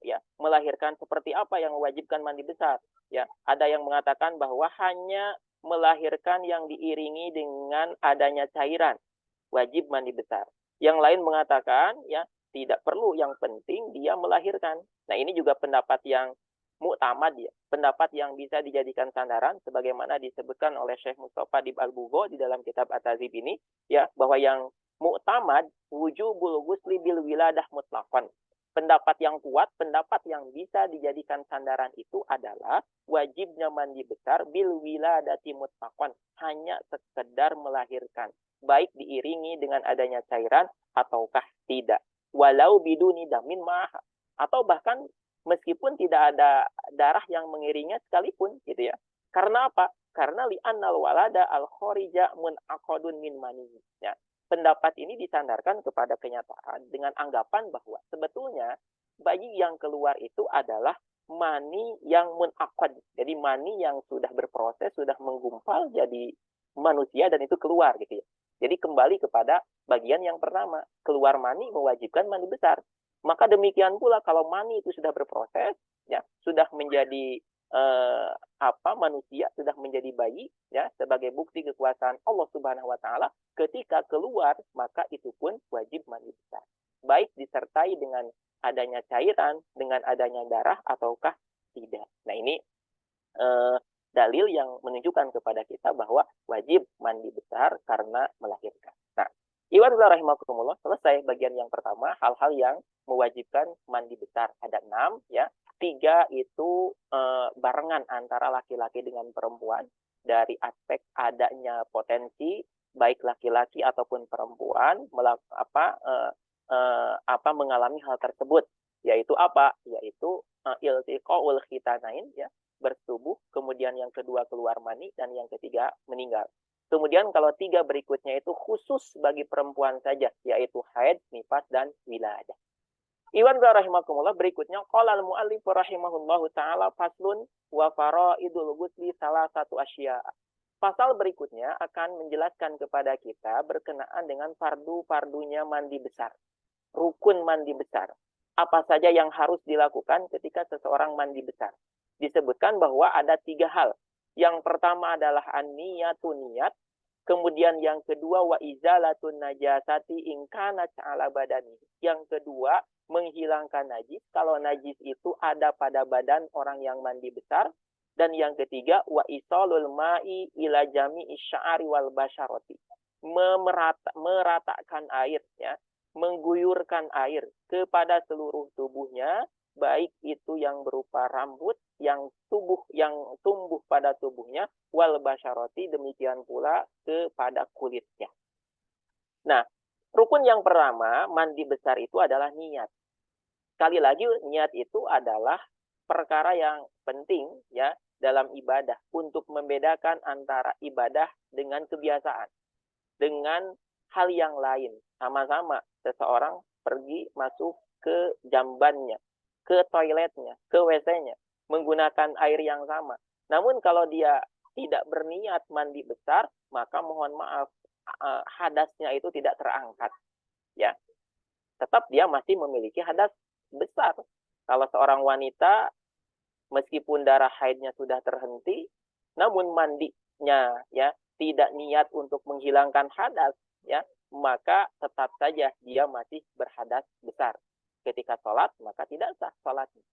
ya, melahirkan seperti apa yang mewajibkan mandi besar ya. Ada yang mengatakan bahwa hanya melahirkan yang diiringi dengan adanya cairan wajib mandi besar. Yang lain mengatakan ya tidak perlu, yang penting dia melahirkan. Nah, ini juga pendapat yang mu'tamad ya, pendapat yang bisa dijadikan sandaran sebagaimana disebutkan oleh Syekh Mustafa Dib Al-Bugho di dalam kitab At-Tazib ini ya, bahwa yang mu'tamad wujubul ghusli bil wiladah mutlaqan. Pendapat yang kuat, pendapat yang bisa dijadikan sandaran itu adalah wajibnya mandi besar bil wiladati mutlaqan, hanya sekedar melahirkan, baik diiringi dengan adanya cairan ataukah tidak. Walau biduni damin ma'ah, atau bahkan meskipun tidak ada darah yang mengiringinya sekalipun gitu ya. Karena apa? Karena li'annal walada al-kharija munaqadun min mani ya. Pendapat ini disandarkan kepada kenyataan dengan anggapan bahwa sebetulnya bayi yang keluar itu adalah mani yang munaqad. Jadi mani yang sudah berproses, sudah menggumpal jadi manusia dan itu keluar gitu ya. Jadi kembali kepada bagian yang pertama, keluar mani mewajibkan mandi besar. Maka demikian pula kalau mani itu sudah berproses, ya sudah menjadi manusia, sudah menjadi bayi, ya sebagai bukti kekuasaan Allah Subhanahu Wa Taala. Ketika keluar, maka itu pun wajib mandi besar. Baik disertai dengan adanya cairan, dengan adanya darah ataukah tidak. Nah ini dalil yang menunjukkan kepada kita bahwa wajib mandi besar karena melahirkan. Nah, iwan rahimakumullah, selesai bagian yang pertama, hal-hal yang mewajibkan mandi besar. Ada 6 ya. 3 itu barengan antara laki-laki dengan perempuan dari aspek adanya potensi baik laki-laki ataupun perempuan mengalami hal tersebut, yaitu apa? Yaitu iltiqaul khitanain ya, bertubuh, kemudian yang kedua keluar mani, dan yang ketiga meninggal. Kemudian kalau 3 berikutnya itu khusus bagi perempuan saja, yaitu haid, nifas, dan wiladah. Iwan rahimakumullah, berikutnya qala al-muallif rahimahullahu taala faslun wa faraidul ghusli salah satu asya. Pasal berikutnya akan menjelaskan kepada kita berkenaan dengan fardu-fardunya mandi besar. Rukun mandi besar. Apa saja yang harus dilakukan ketika seseorang mandi besar? Disebutkan bahwa ada 3 hal. Yang pertama adalah an-niyatu, niat. Kemudian yang kedua wa izalatun najasati in kana ala badani. Yang kedua menghilangkan najis kalau najis itu ada pada badan orang yang mandi besar. Dan yang ketiga, wa isalul ma'i ila jami'i sya'ari wal basyarati. Meratakan air, ya, mengguyurkan air kepada seluruh tubuhnya, baik itu yang berupa rambut, yang tumbuh pada tubuhnya, wal basyarati, demikian pula kepada kulitnya. Nah, rukun yang pertama, mandi besar itu adalah niat. Sekali lagi, niat itu adalah perkara yang penting, ya, dalam ibadah, untuk membedakan antara ibadah dengan kebiasaan, dengan hal yang lain. Sama-sama seseorang pergi masuk ke jambannya, ke toiletnya, ke WC-nya, menggunakan air yang sama. Namun kalau dia tidak berniat mandi besar, maka mohon maaf, hadasnya itu tidak terangkat, ya. Tetap dia masih memiliki hadas besar. Kalau seorang wanita, meskipun darah haidnya sudah terhenti, namun mandinya, ya, tidak niat untuk menghilangkan hadas, ya, maka tetap saja dia masih berhadas besar. Ketika sholat, maka tidak sah sholatnya.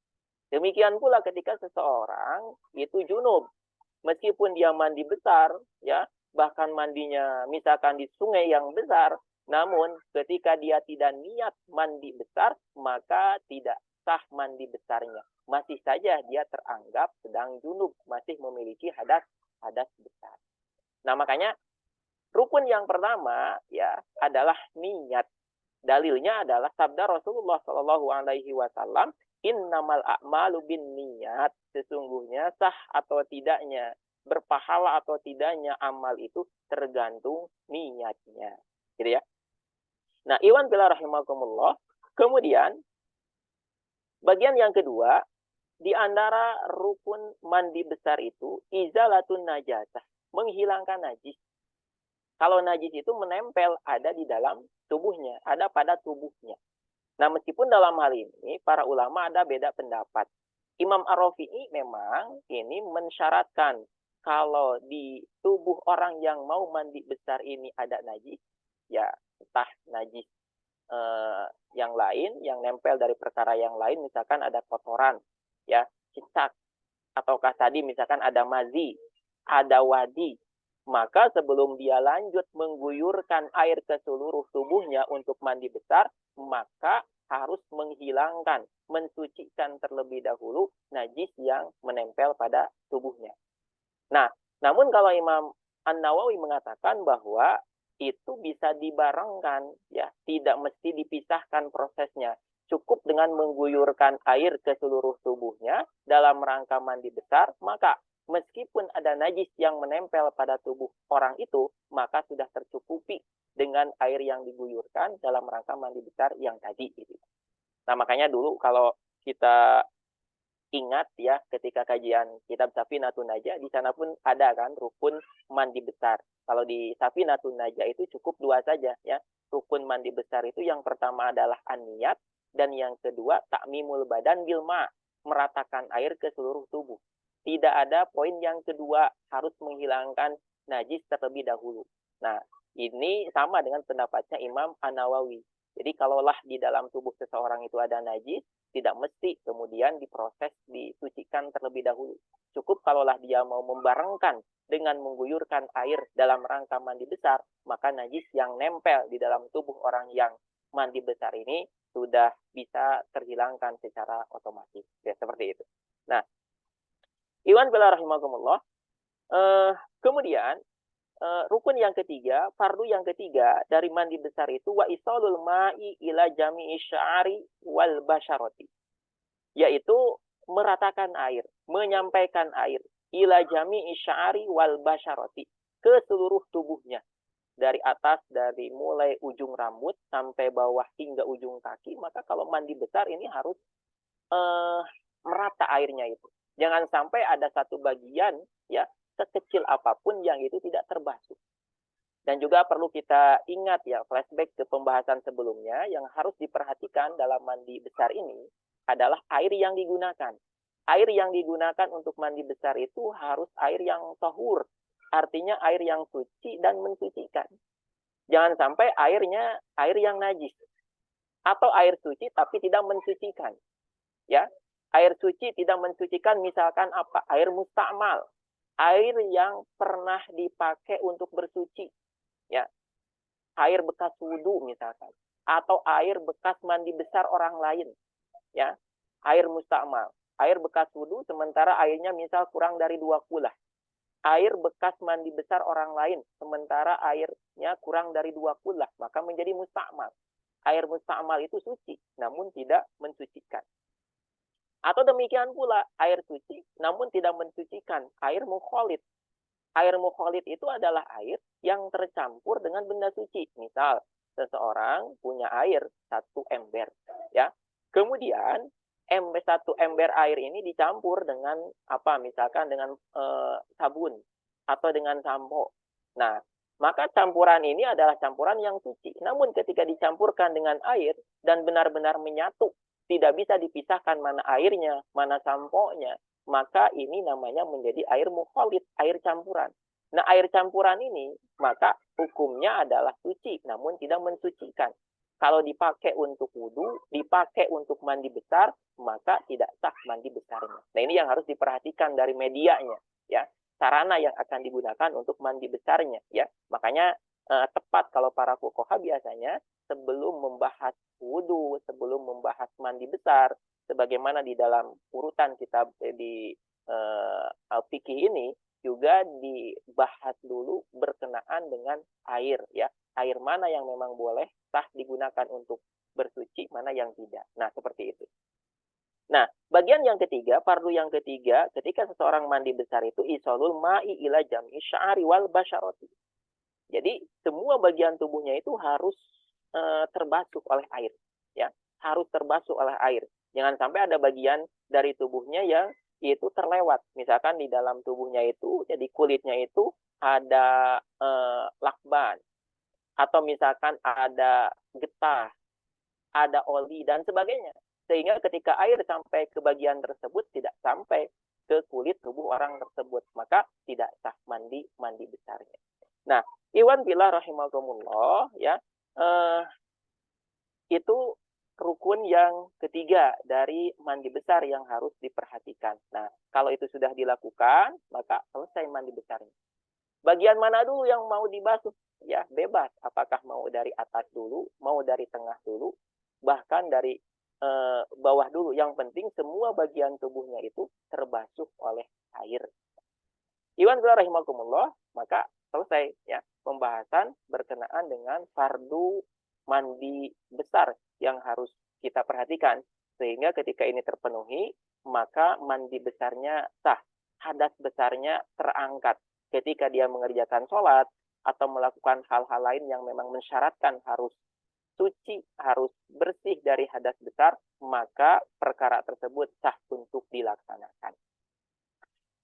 Demikian pula ketika seseorang itu junub, meskipun dia mandi besar, ya, bahkan mandinya misalkan di sungai yang besar, namun ketika dia tidak niat mandi besar, maka tidak sah mandi besarnya. Masih saja dia teranggap sedang junub, masih memiliki hadas besar. Nah, makanya rukun yang pertama, ya, adalah niat. Dalilnya adalah sabda Rasulullah Shallallahu Alaihi Wasallam, innamal a'malu bin niat. Sesungguhnya sah atau tidaknya, berpahala atau tidaknya amal itu tergantung niatnya. Gitu ya. Nah, iwan bila rahimakumullah. Kemudian bagian yang kedua, di antara rukun mandi besar itu izalatun najasah, menghilangkan najis. Kalau najis itu menempel, ada di dalam tubuhnya, ada pada tubuhnya. Nah, meskipun dalam hal ini para ulama ada beda pendapat. Imam Ar-Rafi'i memang ini mensyaratkan kalau di tubuh orang yang mau mandi besar ini ada najis, ya entah najis yang lain, yang nempel dari perkara yang lain, misalkan ada kotoran, ya, cicak, ataukah tadi misalkan ada mazi, ada wadi, maka sebelum dia lanjut mengguyurkan air ke seluruh tubuhnya untuk mandi besar, maka harus menghilangkan, mensucikan terlebih dahulu najis yang menempel pada tubuhnya. Nah, namun kalau Imam An-Nawawi mengatakan bahwa itu bisa dibarengkan, ya, tidak mesti dipisahkan prosesnya. Cukup dengan mengguyurkan air ke seluruh tubuhnya dalam rangka mandi besar, maka meskipun ada najis yang menempel pada tubuh orang itu, maka sudah tercukupi dengan air yang diguyurkan dalam rangka mandi besar yang tadi. Nah, makanya dulu kalau kita ingat, ya, ketika kajian kitab Safinatun Najah, di sana pun ada kan rukun mandi besar. Kalau di Safinatun Najah itu cukup dua saja, ya. Rukun mandi besar itu yang pertama adalah an-niyat, dan yang kedua ta'mimul badan bil ma', meratakan air ke seluruh tubuh. Tidak ada poin yang kedua, harus menghilangkan najis terlebih dahulu. Nah, ini sama dengan pendapatnya Imam An-Nawawi. Jadi kalaulah di dalam tubuh seseorang itu ada najis, tidak mesti kemudian diproses, disucikan terlebih dahulu. Cukup kalaulah dia mau membarengkan dengan mengguyurkan air dalam rangka mandi besar, maka najis yang nempel di dalam tubuh orang yang mandi besar ini sudah bisa terhilangkan secara otomatis. Ya, seperti itu. Nah, iwan bila rahimakumullah. Kemudian rukun yang ketiga, fardu yang ketiga dari mandi besar itu wa isalul ma'i ila jami'i sya'ari wal basyarati, yaitu meratakan air, menyampaikan air ila jami'i sya'ari wal basyarati, ke seluruh tubuhnya, dari atas, dari mulai ujung rambut sampai bawah hingga ujung kaki. Maka kalau mandi besar ini harus merata airnya itu. Jangan sampai ada satu bagian, ya, sekecil apapun yang itu tidak terbasuh. Dan juga perlu kita ingat, ya, flashback ke pembahasan sebelumnya, yang harus diperhatikan dalam mandi besar ini adalah air yang digunakan. Air yang digunakan untuk mandi besar itu harus air yang tahur, artinya air yang suci dan mensucikan. Jangan sampai airnya air yang najis, atau air suci tapi tidak mensucikan. Ya, Air suci tidak mensucikan misalkan apa? Air musta'mal. Air yang pernah dipakai untuk bersuci. Ya. Air bekas wudhu misalkan. Atau air bekas mandi besar orang lain. Ya. Air musta'mal. Air bekas wudhu sementara airnya misal kurang dari 2 kulah. Air bekas mandi besar orang lain sementara airnya kurang dari 2 kulah. Maka menjadi musta'mal. Air musta'mal itu suci. Namun tidak mensucikan. Atau demikian pula air suci namun tidak mensucikan, air mukholid. Air mukholid itu adalah air yang tercampur dengan benda suci. Misal seseorang punya air 1 ember, ya. Kemudian satu ember air ini dicampur dengan apa? Misalkan dengan sabun atau dengan sampo. Nah, maka campuran ini adalah campuran yang suci. Namun ketika dicampurkan dengan air dan benar-benar menyatu, tidak bisa dipisahkan mana airnya, mana samponya, maka ini namanya menjadi air mukholid, air campuran. Nah, air campuran ini, maka hukumnya adalah suci, namun tidak mensucikan. Kalau dipakai untuk wudhu, dipakai untuk mandi besar, maka tidak sah mandi besarnya. Nah, ini yang harus diperhatikan dari medianya, ya. Sarana yang akan digunakan untuk mandi besarnya, ya. Makanya tepat kalau para fuqaha biasanya sebelum membahas wudhu, sebelum membahas mandi besar, sebagaimana di dalam urutan kitab di al-fiqih ini, juga dibahas dulu berkenaan dengan air, ya. Air mana yang memang boleh sah digunakan untuk bersuci, mana yang tidak. Nah, seperti itu. Nah, bagian yang ketiga, fardu yang ketiga, ketika seseorang mandi besar itu isolul ma'i ila jam'i sya'ari wal basyarati. Jadi semua bagian tubuhnya itu harus terbasuh oleh air, ya, harus terbasuh oleh air. Jangan sampai ada bagian dari tubuhnya yang itu terlewat. Misalkan di dalam tubuhnya itu, jadi kulitnya itu ada lakban, atau misalkan ada getah, ada oli dan sebagainya. Sehingga ketika air sampai ke bagian tersebut tidak sampai ke kulit tubuh orang tersebut, maka tidak sah mandi besarnya. Nah, iwan billah rahimakumullah, ya, itu rukun yang ketiga dari mandi besar yang harus diperhatikan. Nah, kalau itu sudah dilakukan, maka selesai mandi besarnya. Bagian mana dulu yang mau dibasuh? Ya, bebas. Apakah mau dari atas dulu, mau dari tengah dulu, bahkan dari bawah dulu. Yang penting semua bagian tubuhnya itu terbasuh oleh air. Iwan billah rahimakumullah, maka selesai, ya, pembahasan berkenaan dengan fardu mandi besar yang harus kita perhatikan. Sehingga ketika ini terpenuhi, maka mandi besarnya sah. Hadas besarnya terangkat. Ketika dia mengerjakan sholat atau melakukan hal-hal lain yang memang mensyaratkan harus suci, harus bersih dari hadas besar, maka perkara tersebut sah untuk dilaksanakan.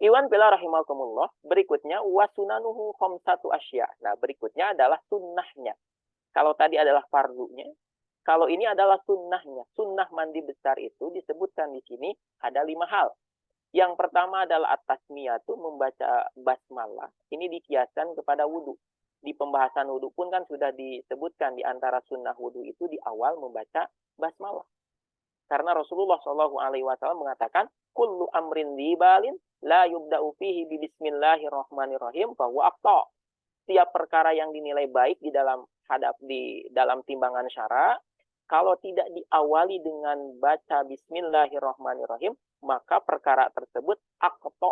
Iwan bila rahimakumullah, berikutnya wasunanuhu khamsatu asya. Nah, berikutnya adalah sunnahnya. Kalau tadi adalah fardunya, kalau ini adalah sunnahnya. Sunnah mandi besar itu disebutkan di sini ada 5 hal. Yang pertama adalah at-tasmiyatu, membaca basmalah. Ini dikiaskan kepada wudhu. Di pembahasan wudhu pun kan sudah disebutkan di antara sunnah wudhu itu di awal membaca basmalah. Karena Rasulullah SAW mengatakan, kullu amrin dibalin la yubda'u fihi bi bismillahirrahmanirrahim fahuwa aqta. Setiap perkara yang dinilai baik di dalam timbangan syara, kalau tidak diawali dengan baca bismillahirrahmanirrahim, maka perkara tersebut aqta,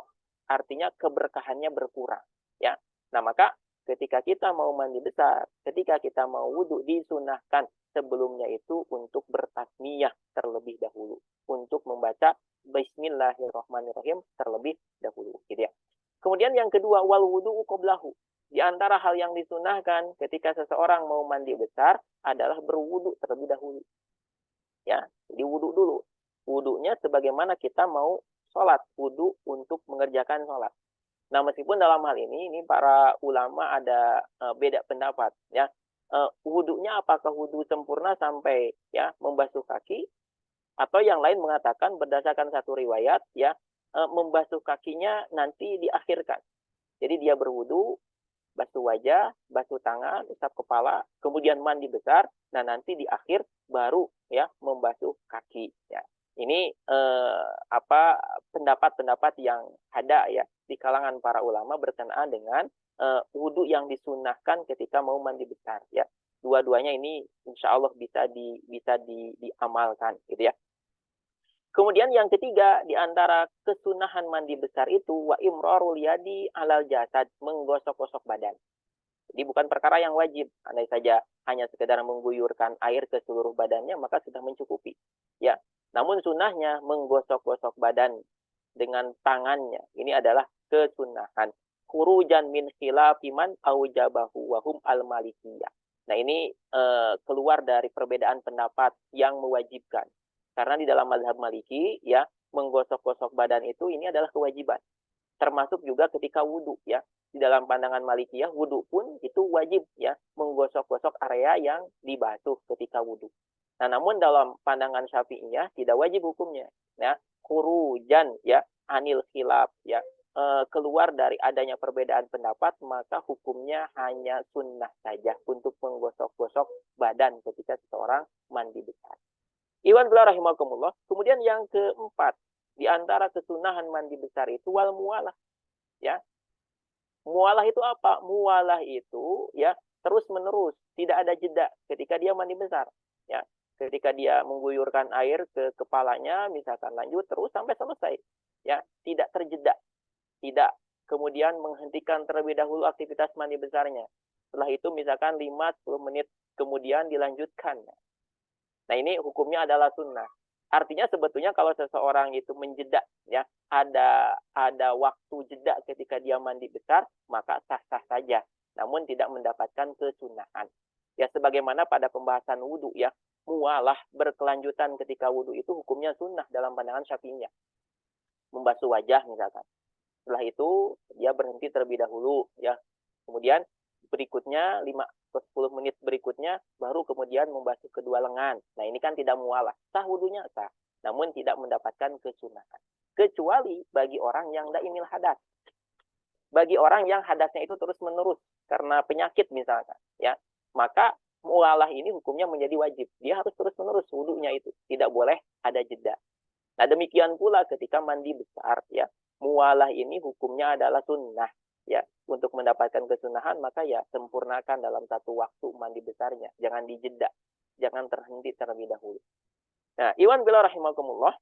artinya keberkahannya berkurang, ya. Nah, maka ketika kita mau mandi besar, ketika kita mau wudhu, disunahkan sebelumnya itu untuk bertasmiyah terlebih dahulu, untuk membaca bismillahirrahmanirrahim terlebih dahulu, gitu ya. Kemudian yang kedua, wal wudu'u qablahu. Di antara hal yang disunahkan ketika seseorang mau mandi besar adalah berwudu terlebih dahulu. Ya, jadi wudu dulu. Wudunya sebagaimana kita mau sholat, wudu untuk mengerjakan sholat. Nah, meskipun dalam hal ini para ulama ada beda pendapat, ya. Wudunya apakah wudu sempurna sampai, ya, membasuh kaki, atau yang lain mengatakan berdasarkan satu riwayat, ya, membasuh kakinya nanti diakhirkan. Jadi dia berwudu, basuh wajah, basuh tangan, usap kepala, kemudian mandi besar. Nah, nanti di akhir baru, ya, membasuh kaki, ya. Ini pendapat-pendapat yang ada ya di kalangan para ulama berkenaan dengan wudhu yang disunahkan ketika mau mandi besar ya. Dua-duanya ini insya Allah bisa diamalkan gitu ya. Kemudian yang ketiga di antara kesunahan mandi besar itu wa imrarul yadi alal jasad, menggosok-gosok badan. Jadi bukan perkara yang wajib. Andai saja hanya sekedar mengguyurkan air ke seluruh badannya maka sudah mencukupi. Ya. Namun sunnahnya menggosok-gosok badan dengan tangannya. Ini adalah kesunahan. Khurujan min khilafi man aujabahu wa hum al-malikiyah. Nah, ini keluar dari perbedaan pendapat yang mewajibkan. Karena di dalam mazhab Maliki ya, menggosok-gosok badan itu ini adalah kewajiban. Termasuk juga ketika wudhu ya. Di dalam pandangan Malikiyah, wudhu pun itu wajib ya, menggosok-gosok area yang dibasuh ketika wudhu. Nah, namun dalam pandangan Syafi'iyah tidak wajib hukumnya. Ya, khurujan ya, anil khilaf ya, keluar dari adanya perbedaan pendapat, maka hukumnya hanya sunnah saja untuk menggosok-gosok badan ketika seseorang mandi besar. Iwan bila rahimakumullah. Kemudian yang keempat, di antara kesunahan mandi besar itu wal mualah. Ya. Mualah itu apa? Mualah itu ya terus-menerus, tidak ada jeda ketika dia mandi besar. Ya. Ketika dia mengguyurkan air ke kepalanya, misalkan lanjut terus sampai selesai. Ya, tidak terjeda. Tidak kemudian menghentikan terlebih dahulu aktivitas mandi besarnya. Setelah itu misalkan 5-10 menit kemudian dilanjutkan. Nah, ini hukumnya adalah sunnah. Artinya sebetulnya kalau seseorang itu menjeda, ya ada waktu jeda ketika dia mandi besar, maka sah-sah saja. Namun tidak mendapatkan kesunahan. Ya, sebagaimana pada pembahasan wudhu ya, mualah berkelanjutan ketika wudhu itu hukumnya sunnah dalam pandangan Syafi'iyah. Membasuh wajah misalkan. Setelah itu dia berhenti terlebih dahulu, ya. Kemudian berikutnya 5-10 menit berikutnya baru kemudian membasuh kedua lengan. Nah, ini kan tidak mualah. Sah wudunya sah, namun tidak mendapatkan kesunahan. Kecuali bagi orang yang daimil hadas. Bagi orang yang hadasnya itu terus-menerus karena penyakit misalkan, ya. Maka mualah ini hukumnya menjadi wajib. Dia harus terus-menerus wudunya itu. Tidak boleh ada jeda. Nah, demikian pula ketika mandi besar, ya. Mualah ini hukumnya adalah sunnah. Ya, untuk mendapatkan kesunahan maka ya sempurnakan dalam satu waktu mandi besarnya, jangan dijeda, jangan terhenti terlebih dahulu. Nah, iwan bila rahimakumullah,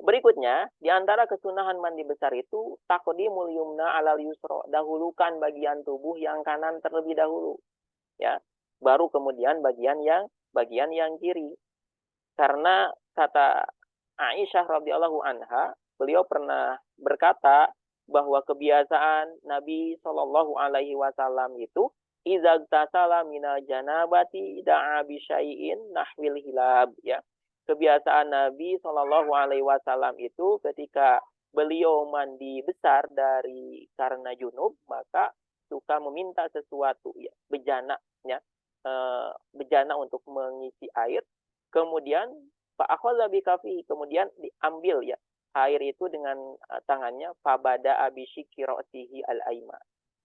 berikutnya di antara kesunahan mandi besar itu taqdimul yumna alal yusra, dahulukan bagian tubuh yang kanan terlebih dahulu, ya, baru kemudian bagian yang kiri. Karena kata Aisyah radhiyallahu anha, beliau pernah berkata bahwa kebiasaan Nabi Shallallahu Alaihi Wasallam itu idza tasala minal janabati da'a bi syai'in nahwil hilab, ya. Kebiasaan Nabi Shallallahu Alaihi Wasallam itu ketika beliau mandi besar karena junub, maka suka meminta sesuatu, ya, bejana, ya, bejana untuk mengisi air. Kemudian fa akhadha bi kafi, kemudian diambil, ya, air itu dengan tangannya, fabada abisyiki ra'sihi al-aima.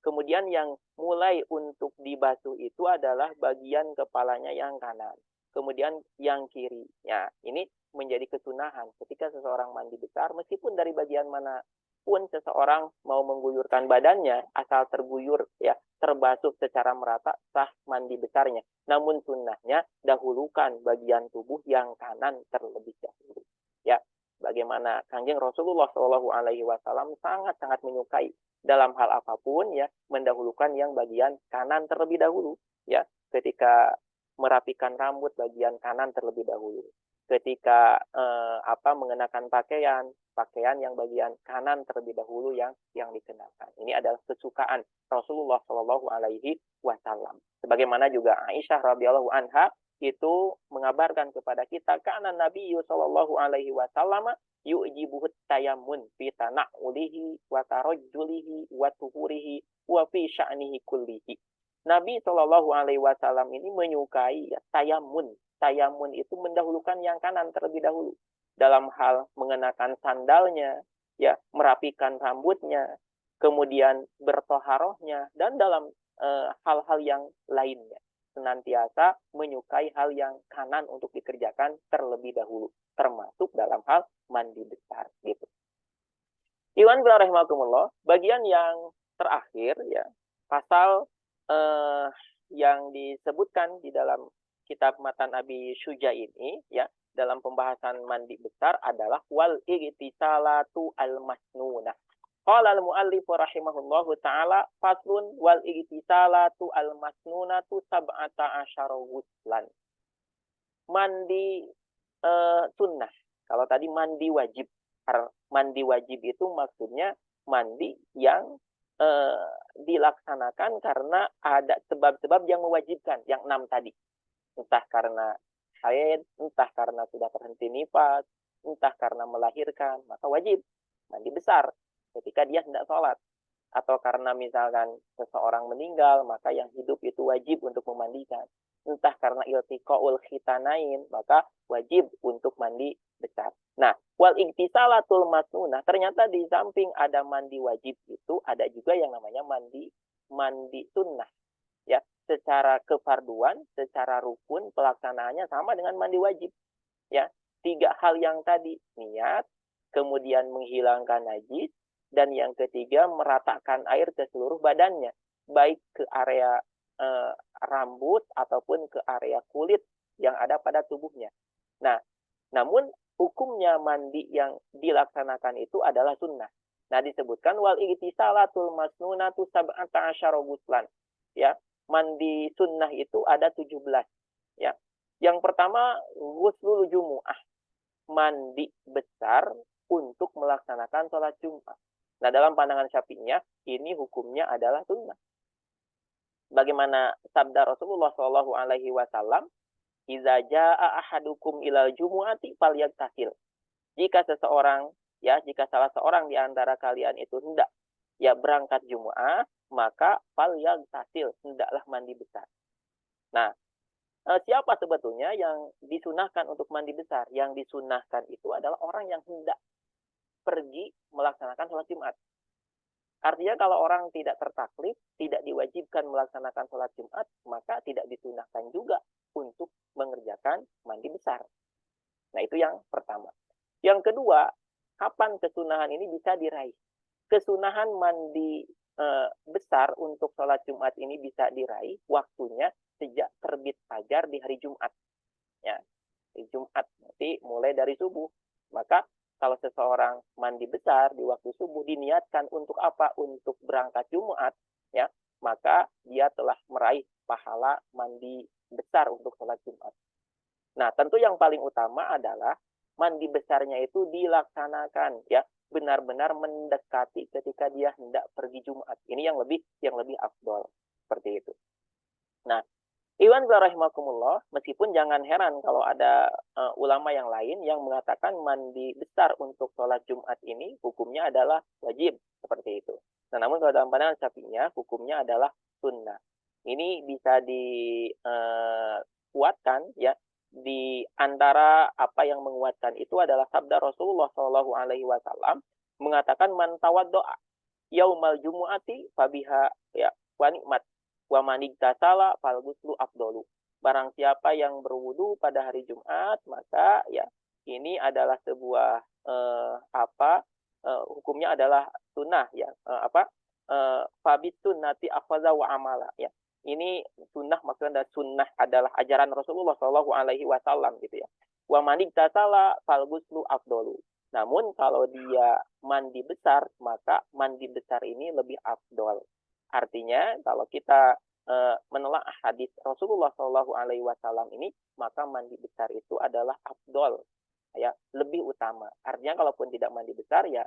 Kemudian yang mulai untuk dibasuh itu adalah bagian kepalanya yang kanan. Kemudian yang kiri. Ya, ini menjadi kesunahan ketika seseorang mandi besar, meskipun dari bagian mana pun seseorang mau mengguyurkan badannya, asal terguyur, ya, terbasuh secara merata, sah mandi besarnya. Namun sunnahnya dahulukan bagian tubuh yang kanan terlebih dahulu. Ya. Bagaimana Kanjeng Rasulullah Shallallahu Alaihi Wasallam sangat-sangat menyukai dalam hal apapun, ya, mendahulukan yang bagian kanan terlebih dahulu, ya, ketika merapikan rambut bagian kanan terlebih dahulu, ketika mengenakan pakaian yang bagian kanan terlebih dahulu yang dikenakan. Ini adalah kesukaan Rasulullah Shallallahu Alaihi Wasallam. Sebagaimana juga Aisyah radhiyallahu anha itu mengabarkan kepada kita, karena Nabi Shallallahu Alaihi Wasallam yu'jibuhut tayammun fi tana'ulihi wa tarajjulihi wa tuhurihi wa fi sya'nihi kullihi. Nabi Shallallahu Alaihi Wasallam ini menyukai, ya, tayammun. Tayammun itu mendahulukan yang kanan terlebih dahulu dalam hal mengenakan sandalnya, ya, merapikan rambutnya, kemudian bertoharohnya, dan dalam hal-hal yang lainnya. senantiasa menyukai hal yang kanan untuk dikerjakan terlebih dahulu, termasuk dalam hal mandi besar gitu. Iwan bila rahimakumullah, bagian yang terakhir ya, pasal yang disebutkan di dalam kitab Matan Abi Syuja ini ya, dalam pembahasan mandi besar adalah wal igtisalatu al-masnunah. Qala al-muallif rahimahullahu taala faslun wal igtisalatu al-masnunatu sab'ata asyara ghuslan. Mandi sunnah. Kalau tadi mandi wajib. Mandi wajib itu maksudnya mandi yang dilaksanakan karena ada sebab-sebab yang mewajibkan, yang 6 tadi. Entah karena haid, entah karena sudah terhenti nifas, entah karena melahirkan, maka wajib mandi besar ketika dia hendak sholat. Atau karena misalkan seseorang meninggal, maka yang hidup itu wajib untuk memandikan. Entah karena iltiqaul khitanain, maka wajib untuk mandi besar. Nah, wal iktisalatul masnunah, ternyata di samping ada mandi wajib itu, ada juga yang namanya mandi sunnah. Ya, secara kefarduan, secara rukun, pelaksanaannya sama dengan mandi wajib. Ya, 3 hal yang tadi, niat, kemudian menghilangkan najis, dan yang ketiga meratakan air ke seluruh badannya, baik ke area rambut ataupun ke area kulit yang ada pada tubuhnya. Nah, namun hukumnya mandi yang dilaksanakan itu adalah sunnah. Nah, disebutkan wal igtisalatul masnunatu sab'ata asyara ghuslan. Ya, mandi sunnah itu ada 17. Ya. Yang pertama ghuslul jumu'ah, mandi besar untuk melaksanakan sholat Jumat. Nah, dalam pandangan Syafi'iyah, ini hukumnya adalah sunnah. Bagaimana sabda Rasulullah SAW, "Idza jaa ahadukum ilal jumu'ati falyaghtasil." Jika salah seorang di antara kalian itu hendak berangkat Jumat, maka falyaghtasil, hendaklah mandi besar. Nah, siapa sebetulnya yang disunahkan untuk mandi besar? Yang disunahkan itu adalah orang yang hendak pergi melaksanakan sholat Jumat. Artinya kalau orang tidak tertaklif, tidak diwajibkan melaksanakan sholat Jumat, maka tidak disunahkan juga untuk mengerjakan mandi besar. Nah, itu yang pertama. Yang kedua, kapan kesunahan ini bisa diraih? Kesunahan mandi besar untuk sholat Jumat ini bisa diraih waktunya sejak terbit fajar di hari Jumat. Ya, di Jumat nanti mulai dari subuh. Maka kalau seseorang mandi besar di waktu subuh diniatkan untuk apa? Untuk berangkat Jumat, ya, maka dia telah meraih pahala mandi besar untuk sholat Jumat. Nah, tentu yang paling utama adalah mandi besarnya itu dilaksanakan, ya, benar-benar mendekati ketika dia hendak pergi Jumat. Ini yang lebih afdol, seperti itu. Nah, Iwan rahimakumullah, meskipun jangan heran kalau ada ulama yang lain yang mengatakan mandi besar untuk sholat Jumat ini hukumnya adalah wajib, seperti itu. Nah, namun kalau dalam pandangan Syafi'iyah hukumnya adalah sunnah. Ini bisa dikuatkan ya, di antara apa yang menguatkan itu adalah sabda Rasulullah SAW mengatakan man tawaddo'a yaumal jumu'ati fabiha ya wa nikmat wa maniktasala fal ghuslu afdalu. Barang siapa yang berwudu pada hari Jumat, maka ya ini adalah sebuah hukumnya adalah sunnah ya, fabit sunnati akhadha wa amala ya. Ini sunnah, maksudnya sunnah adalah ajaran Rasulullah SAW gitu ya. Wa maniktasala fal ghuslu afdalu. Namun kalau dia mandi besar, maka mandi besar ini lebih afdol. Artinya kalau kita menelaah hadis Rasulullah SAW ini, maka mandi besar itu adalah afdol, ya, lebih utama. Artinya kalaupun tidak mandi besar ya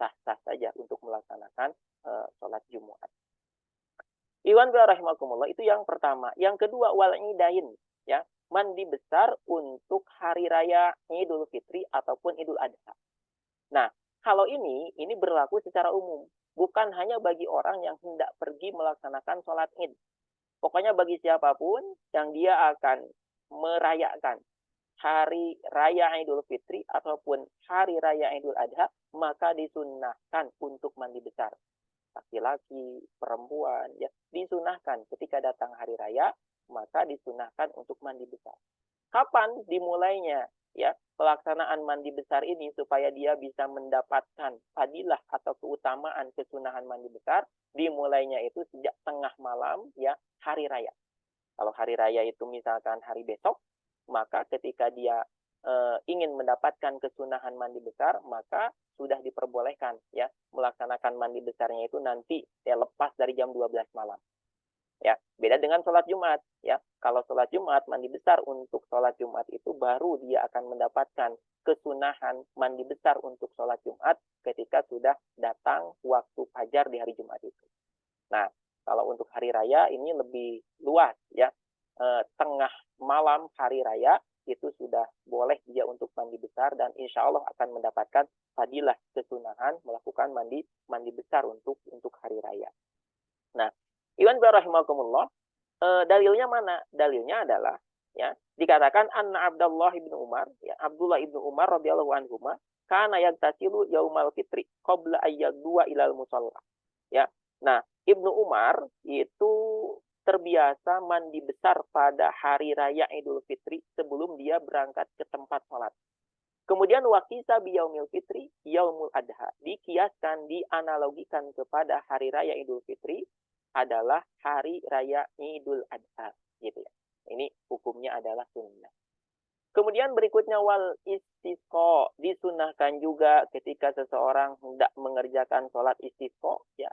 sah-sah saja untuk melaksanakan sholat Jumat. Iwan rahimakumullah, itu yang pertama. Yang kedua wal idain, ya, mandi besar untuk hari raya Idul Fitri ataupun Idul Adha. Nah, kalau ini berlaku secara umum. Bukan hanya bagi orang yang hendak pergi melaksanakan sholat id. Pokoknya bagi siapapun yang dia akan merayakan hari raya Idul Fitri ataupun hari raya Idul Adha, maka disunnahkan untuk mandi besar. Laki-laki, perempuan, ya, disunahkan ketika datang hari raya, maka disunahkan untuk mandi besar. Kapan dimulainya ya pelaksanaan mandi besar ini supaya dia bisa mendapatkan fadilah atau keutamaan kesunahan mandi besar? Dimulainya itu sejak tengah malam ya hari raya. Kalau hari raya itu misalkan hari besok, maka ketika dia ingin mendapatkan kesunahan mandi besar, maka sudah diperbolehkan ya melaksanakan mandi besarnya itu nanti ya lepas dari jam 12 malam. Ya, beda dengan sholat Jumat ya. Kalau sholat Jumat mandi besar untuk sholat Jumat itu baru dia akan mendapatkan kesunahan mandi besar untuk sholat Jumat ketika sudah datang waktu fajar di hari Jumat itu. Nah, kalau untuk hari raya ini lebih luas ya. Tengah malam hari raya itu sudah boleh dia untuk mandi besar dan insya Allah akan mendapatkan fadilah kesunahan melakukan mandi besar untuk hari raya. Nah, Iwan rahimakumullah, dalilnya mana? Dalilnya adalah ya dikatakan anna Abdullah ibnu Umar, ya Abdullah ibnu Umar radhiyallahu anhu kana yagtasilu yaumal fitri qabla ayyadua ilal musalla. Ya. Nah, Ibnu Umar itu terbiasa mandi besar pada hari raya Idul Fitri sebelum dia berangkat ke tempat sholat. Kemudian wakisa biyaumil fitri, yaumul adha. Dikiaskan, dianalogikan kepada hari raya Idul Fitri adalah hari raya Idul Adha. Gitu ya. Ini hukumnya adalah sunnah. Kemudian berikutnya wal istisqa. Disunahkan juga ketika seseorang hendak mengerjakan sholat istisqa. Ya.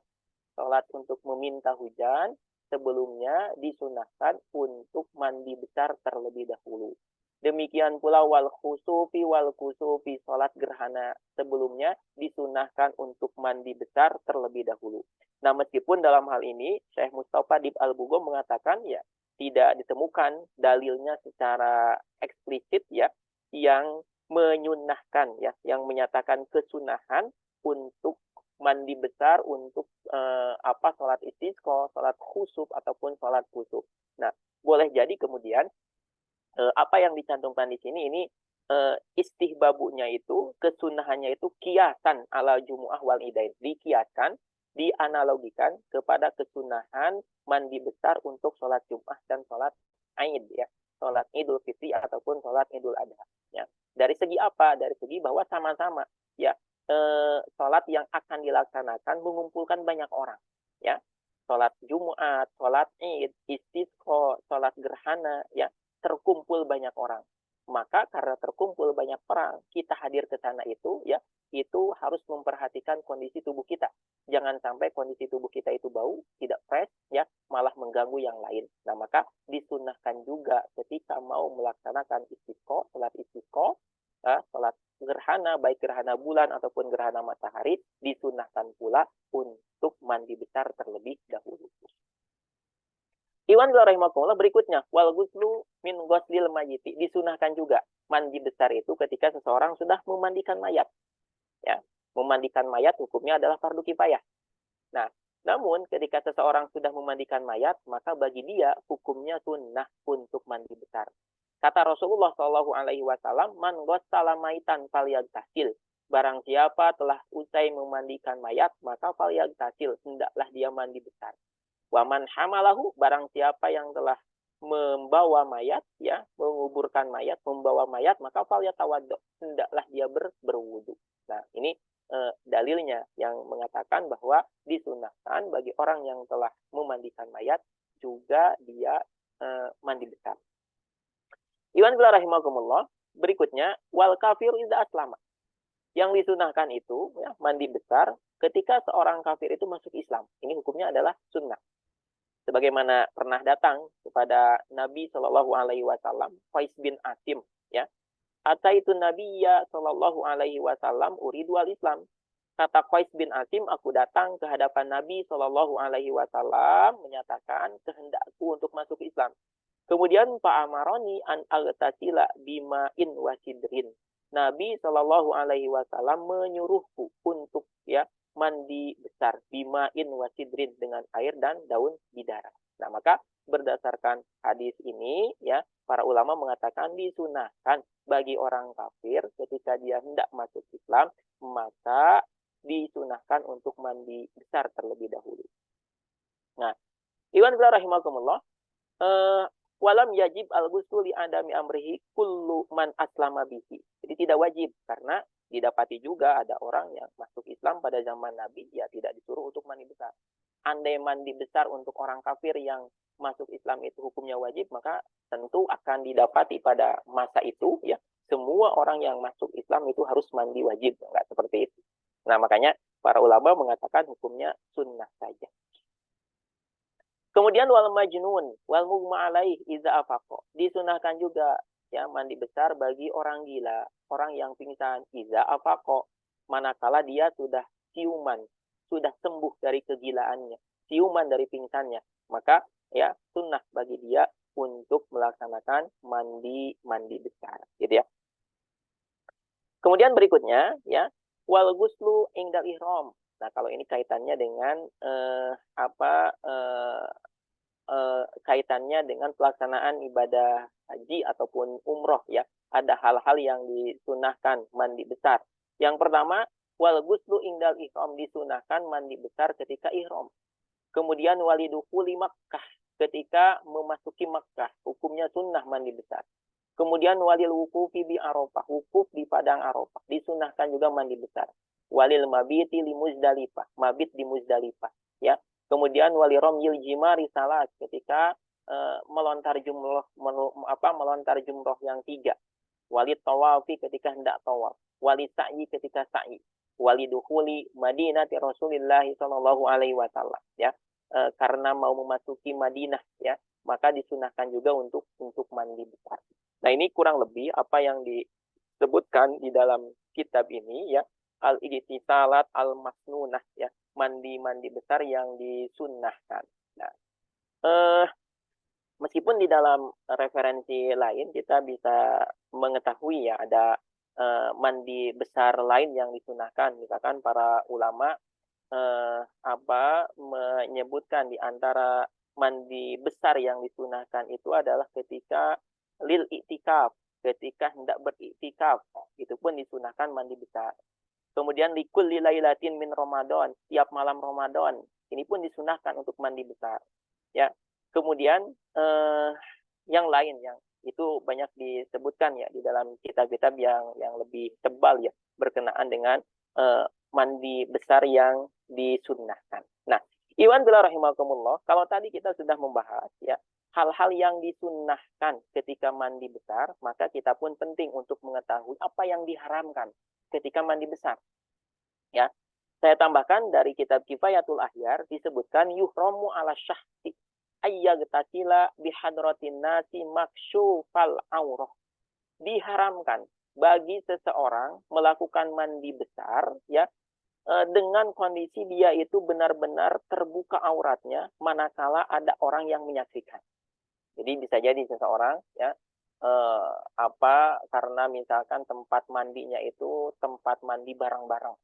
Sholat untuk meminta hujan. Sebelumnya disunahkan untuk mandi besar terlebih dahulu. Demikian pula wal khusufi sholat gerhana sebelumnya disunahkan untuk mandi besar terlebih dahulu. Nah, meskipun dalam hal ini Syekh Mustafa Dib Al-Bugho mengatakan ya tidak ditemukan dalilnya secara eksplisit ya yang menyunahkan ya yang menyatakan kesunahan untuk mandi besar untuk sholat istisqa, sholat khusuf ataupun sholat kusuf. Nah, boleh jadi kemudian apa yang dicantumkan di sini ini istihbabunya itu kesunahannya itu kiasan ala jumu'ah wal idain, dikiaskan, dianalogikan kepada kesunahan mandi besar untuk sholat Jum'ah dan sholat Aid ya, sholat Idul Fitri ataupun sholat Idul Adha. Ya. Dari segi apa? Dari segi bahwa sama-sama ya sholat yang akan dilaksanakan mengumpulkan banyak orang ya, sholat Jumat, sholat Id, istisqa, sholat gerhana ya terkumpul banyak orang. Maka karena terkumpul banyak orang, kita hadir ke sana itu ya, itu harus memperhatikan kondisi tubuh kita. Jangan sampai kondisi tubuh kita itu bau, tidak fresh ya, malah mengganggu yang lain. Nah, maka disunahkan juga ketika mau melaksanakan istisqa, sholat gerhana, baik gerhana bulan ataupun gerhana matahari, disunahkan pula untuk mandi besar terlebih dahulu. Iwan rahimakumullah, berikutnya wal ghuslu min ghuslil mayyiti, disunahkan juga mandi besar itu ketika seseorang sudah memandikan mayat. Ya, memandikan mayat hukumnya adalah fardu kifayah. Nah, namun ketika seseorang sudah memandikan mayat, maka bagi dia hukumnya sunnah untuk mandi besar. Kata Rasulullah Shallallahu Alaihi Wasallam, man ghassala maitan falyagtasil. Barang siapa telah usai memandikan mayat, maka falyagtasil, hendaklah dia mandi besar. Waman hamalahu, barang siapa yang telah membawa mayat, ya, menguburkan mayat, membawa mayat, maka falyatawaddo, hendaklah dia berwudu. Nah, ini dalilnya yang mengatakan bahwa disunahkan bagi orang yang telah memandikan mayat juga dia mandi besar. Iwan rahimakumullah, berikutnya wal kafir idza aslama. Yang disunahkan itu ya, mandi besar ketika seorang kafir itu masuk Islam. Ini hukumnya adalah sunnah. Sebagaimana pernah datang kepada Nabi Shallallahu Alaihi Wasallam, Qais bin Asim, ya, ataitu Nabiyya Shallallahu Alaihi Wasallam uridu al Islam. Kata Qais bin Asim, aku datang ke hadapan Nabi Shallallahu Alaihi Wasallam menyatakan kehendakku untuk masuk Islam. Kemudian Pak Amaroni an al-tasila bima'in wasidrin. Nabi Shallallahu Alaihi Wasallam menyuruhku untuk ya mandi besar bima'in wasidrin dengan air dan daun bidara. Nah, maka berdasarkan hadis ini ya para ulama mengatakan disunahkan bagi orang kafir ketika dia hendak masuk Islam, maka disunahkan untuk mandi besar terlebih dahulu. Nah, Iwan rahimakumullah, Walam yajib al-ghuslu li adami amrihi kullu man aslama bihi. Jadi tidak wajib karena didapati juga ada orang yang masuk Islam pada zaman Nabi, ya tidak disuruh untuk mandi besar. Andai mandi besar untuk orang kafir yang masuk Islam itu hukumnya wajib, maka tentu akan didapati pada masa itu ya semua orang yang masuk Islam itu harus mandi wajib, enggak seperti itu. Nah, makanya para ulama mengatakan hukumnya sunnah saja. Kemudian wal majnun wal mughma alaih iza afaqa. Disunahkan juga ya mandi besar bagi orang gila, orang yang pingsan iza afaqa, manakala dia sudah siuman, sudah sembuh dari kegilaannya, siuman dari pingsannya, maka ya sunnah bagi dia untuk melaksanakan mandi besar, gitu ya. Kemudian berikutnya ya wal ghuslu indal ihram. Nah, kalau ini kaitannya dengan kaitannya dengan pelaksanaan ibadah haji ataupun umroh ya. Ada hal-hal yang disunahkan mandi besar. Yang pertama, wal ghuslu indal ihram, disunahkan mandi besar ketika ihram. Kemudian walidukhuli Makkah, ketika memasuki Makkah, hukumnya sunnah mandi besar. Kemudian walil wukufi bi Arafah, wukuf di padang Arafah, disunahkan juga mandi besar. Walil mabiti li Muzdalifah, mabit di Muzdalifah, ya. Kemudian wali romyil jimari salat, ketika melontar jumroh yang 3. Wali tawafi, ketika hendak tawaf. Wali sa'i, ketika sa'i. Wali dukhuli madinati Rasulillah sallallahu alaihi wasallam, ya. Karena mau memasuki Madinah, ya, maka disunahkan juga untuk mandi besar. Nah, ini kurang lebih apa yang disebutkan di dalam kitab ini, ya, al-igtisalat al-masnunah, ya, mandi besar yang disunnahkan. Nah, meskipun di dalam referensi lain kita bisa mengetahui ya ada mandi besar lain yang disunnahkan, misalkan para ulama menyebutkan di antara mandi besar yang disunnahkan itu adalah ketika lil iktikaf, ketika hendak beriktikaf, itu pun disunahkan mandi besar. Kemudian likulli lailatin min Ramadan, tiap malam Ramadan, ini pun disunahkan untuk mandi besar. Ya. Kemudian yang lain yang itu banyak disebutkan ya di dalam kitab-kitab yang lebih tebal ya berkenaan dengan mandi besar yang disunnahkan. Nah, Iwan bila rahimakumullah, kalau tadi kita sudah membahas ya hal-hal yang disunnahkan ketika mandi besar, maka kita pun penting untuk mengetahui apa yang diharamkan ketika mandi besar. Ya, saya tambahkan dari kitab Kifayatul Ahyar disebutkan yuhramu ala syahsi ayyagtasila bihadratin nasi maksyufal aurah. Diharamkan bagi seseorang melakukan mandi besar ya dengan kondisi dia itu benar-benar terbuka auratnya manakala ada orang yang menyaksikan. Jadi bisa jadi seseorang ya karena misalkan tempat mandinya itu tempat mandi bareng-bareng.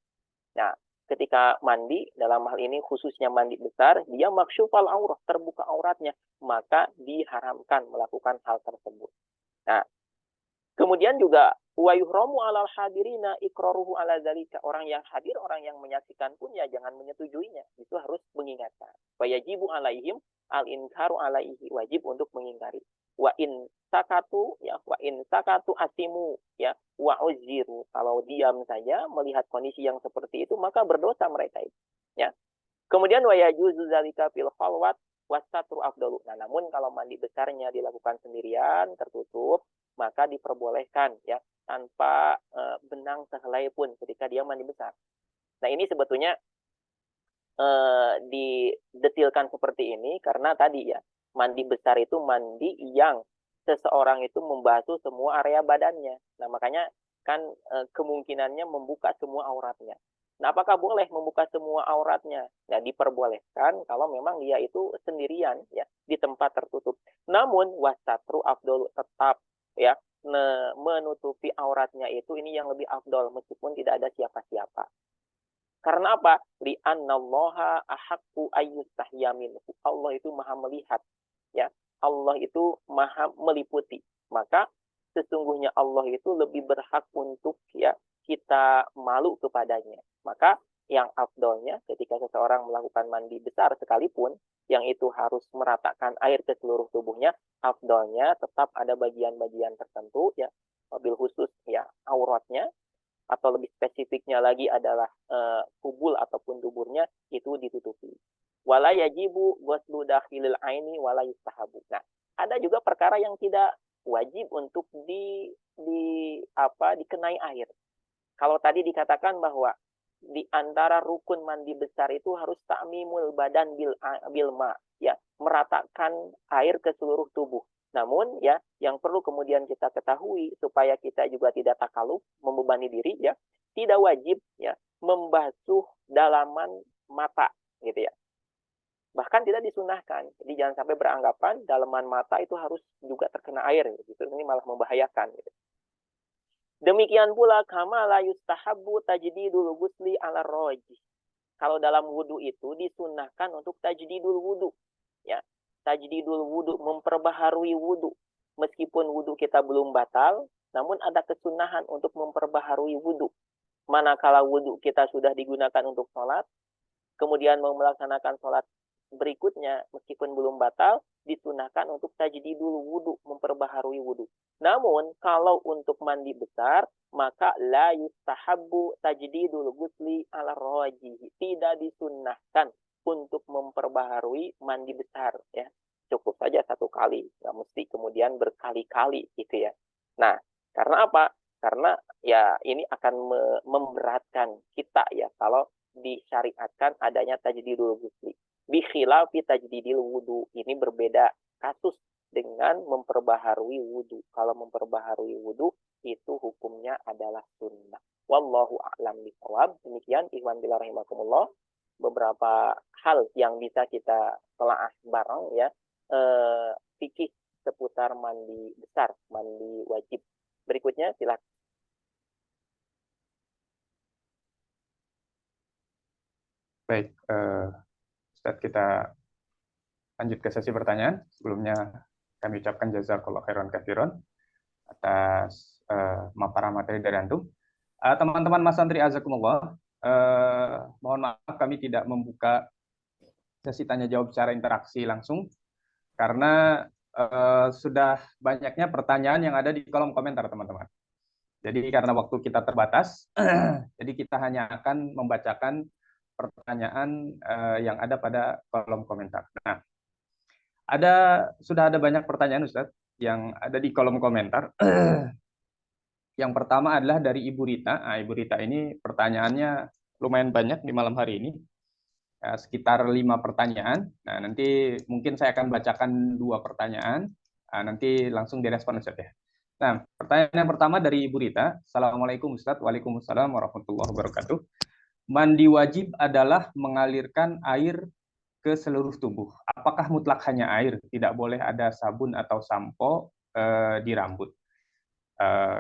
Nah, ketika mandi dalam hal ini khususnya mandi besar, dia maksyufal aurah, terbuka auratnya, maka diharamkan melakukan hal tersebut. Nah, kemudian juga wa yuhramu 'alal hadirina iqraruhu 'ala dzalika. Orang yang hadir, orang yang menyaksikan pun ya jangan menyetujuinya. Itu harus mengingatkan. Wa yajibu 'alaihim al-inkaru 'alaihi, wajib untuk mengingkari. Wa in sakatu asimu ya wa uziru. Kalau diam saja melihat kondisi yang seperti itu, maka berdosa mereka itu. Ya. Kemudian wa yajuzu dzalika fil khalwat wasatru afdalu. Nah, namun kalau mandi besarnya dilakukan sendirian, tertutup, maka diperbolehkan ya tanpa benang sehelai pun ketika dia mandi besar. Nah, ini sebetulnya didetilkan seperti ini karena tadi ya mandi besar itu mandi yang seseorang itu membasuh semua area badannya. Nah, makanya kan kemungkinannya membuka semua auratnya. Nah, apakah boleh membuka semua auratnya? Ya, diperbolehkan kalau memang dia itu sendirian ya di tempat tertutup. Namun wasatru afdol, tetap ya menutupi auratnya itu ini yang lebih afdol meskipun tidak ada siapa-siapa. Karena apa? Li'annallaha ahaqqu ayyustahya minhu. Allah itu Maha melihat ya. Allah itu Maha meliputi. Maka sesungguhnya Allah itu lebih berhak untuk ya kita malu kepadanya. Maka yang afdolnya ketika seseorang melakukan mandi besar sekalipun yang itu harus meratakan air ke seluruh tubuhnya, afdolnya tetap ada bagian-bagian tertentu ya, mobil khusus ya auratnya, atau lebih spesifiknya lagi adalah kubul ataupun duburnya itu ditutupi. Wala yajibu ghuslu dakhilil aini wala yustahabu. Nah, ada juga perkara yang tidak wajib untuk dikenai air. Kalau tadi dikatakan bahwa di antara rukun mandi besar itu harus ta'mimul badan bil ma, ya, meratakan air ke seluruh tubuh. Namun ya, yang perlu kemudian kita ketahui supaya kita juga tidak takaluf membebani diri ya, tidak wajib ya membasuh dalaman mata gitu ya. Bahkan tidak disunahkan. Jadi jangan sampai beranggapan dalaman mata itu harus juga terkena air gitu. Ini malah membahayakan gitu. Demikian pula kama la yustahabbu tajdidul ghusli ala rajih. Kalau dalam wudu itu disunahkan untuk tajdidul wudu ya. Tajdidul wudu, memperbaharui wudu. Meskipun wudu kita belum batal, namun ada kesunahan untuk memperbaharui wudu. Manakala wudu kita sudah digunakan untuk sholat, kemudian mau melaksanakan sholat berikutnya, meskipun belum batal, disunahkan untuk tajdidul wudu, memperbaharui wudu. Namun, kalau untuk mandi besar, maka la yustahabbu tajdidul ghusli ala rajih. Tidak disunahkan untuk memperbaharui mandi besar ya, cukup saja satu kali, nggak mesti kemudian berkali-kali gitu ya. Nah, karena apa? Karena ya ini akan memberatkan kita ya kalau disyariatkan adanya tajdidul ghusli. Bi khilafi tajdidil wudu, ini berbeda kasus dengan memperbaharui wudu. Kalau memperbaharui wudu itu hukumnya adalah sunnah. Wallahu a'lam bishawab. Demikian ikhwan fillah rahimakumullah, beberapa hal yang bisa kita telaah bareng ya, fikih seputar mandi besar, mandi wajib. Berikutnya silakan. Baik, Ustaz, kita lanjut ke sesi pertanyaan. Sebelumnya kami ucapkan jazakallahu khairan katsiran atas paparan materi dari antum. Teman-teman Mas Santri azakumullah, mohon maaf kami tidak membuka sesi tanya jawab secara interaksi langsung karena sudah banyaknya pertanyaan yang ada di kolom komentar, teman-teman. Jadi karena waktu kita terbatas, jadi kita hanya akan membacakan pertanyaan yang ada pada kolom komentar. Nah, sudah ada banyak pertanyaan Ustaz yang ada di kolom komentar. Yang pertama adalah dari Ibu Rita. Nah, Ibu Rita ini pertanyaannya lumayan banyak di malam hari ini. Sekitar 5 pertanyaan. Nah, nanti mungkin saya akan bacakan 2 pertanyaan. Nanti langsung direspon Ustaz ya. Nah, pertanyaan yang pertama dari Ibu Rita. Assalamualaikum Ustaz. Waalaikumsalam warahmatullahi wabarakatuh. Mandi wajib adalah mengalirkan air ke seluruh tubuh. Apakah mutlak hanya air? Tidak boleh ada sabun atau sampo di rambut?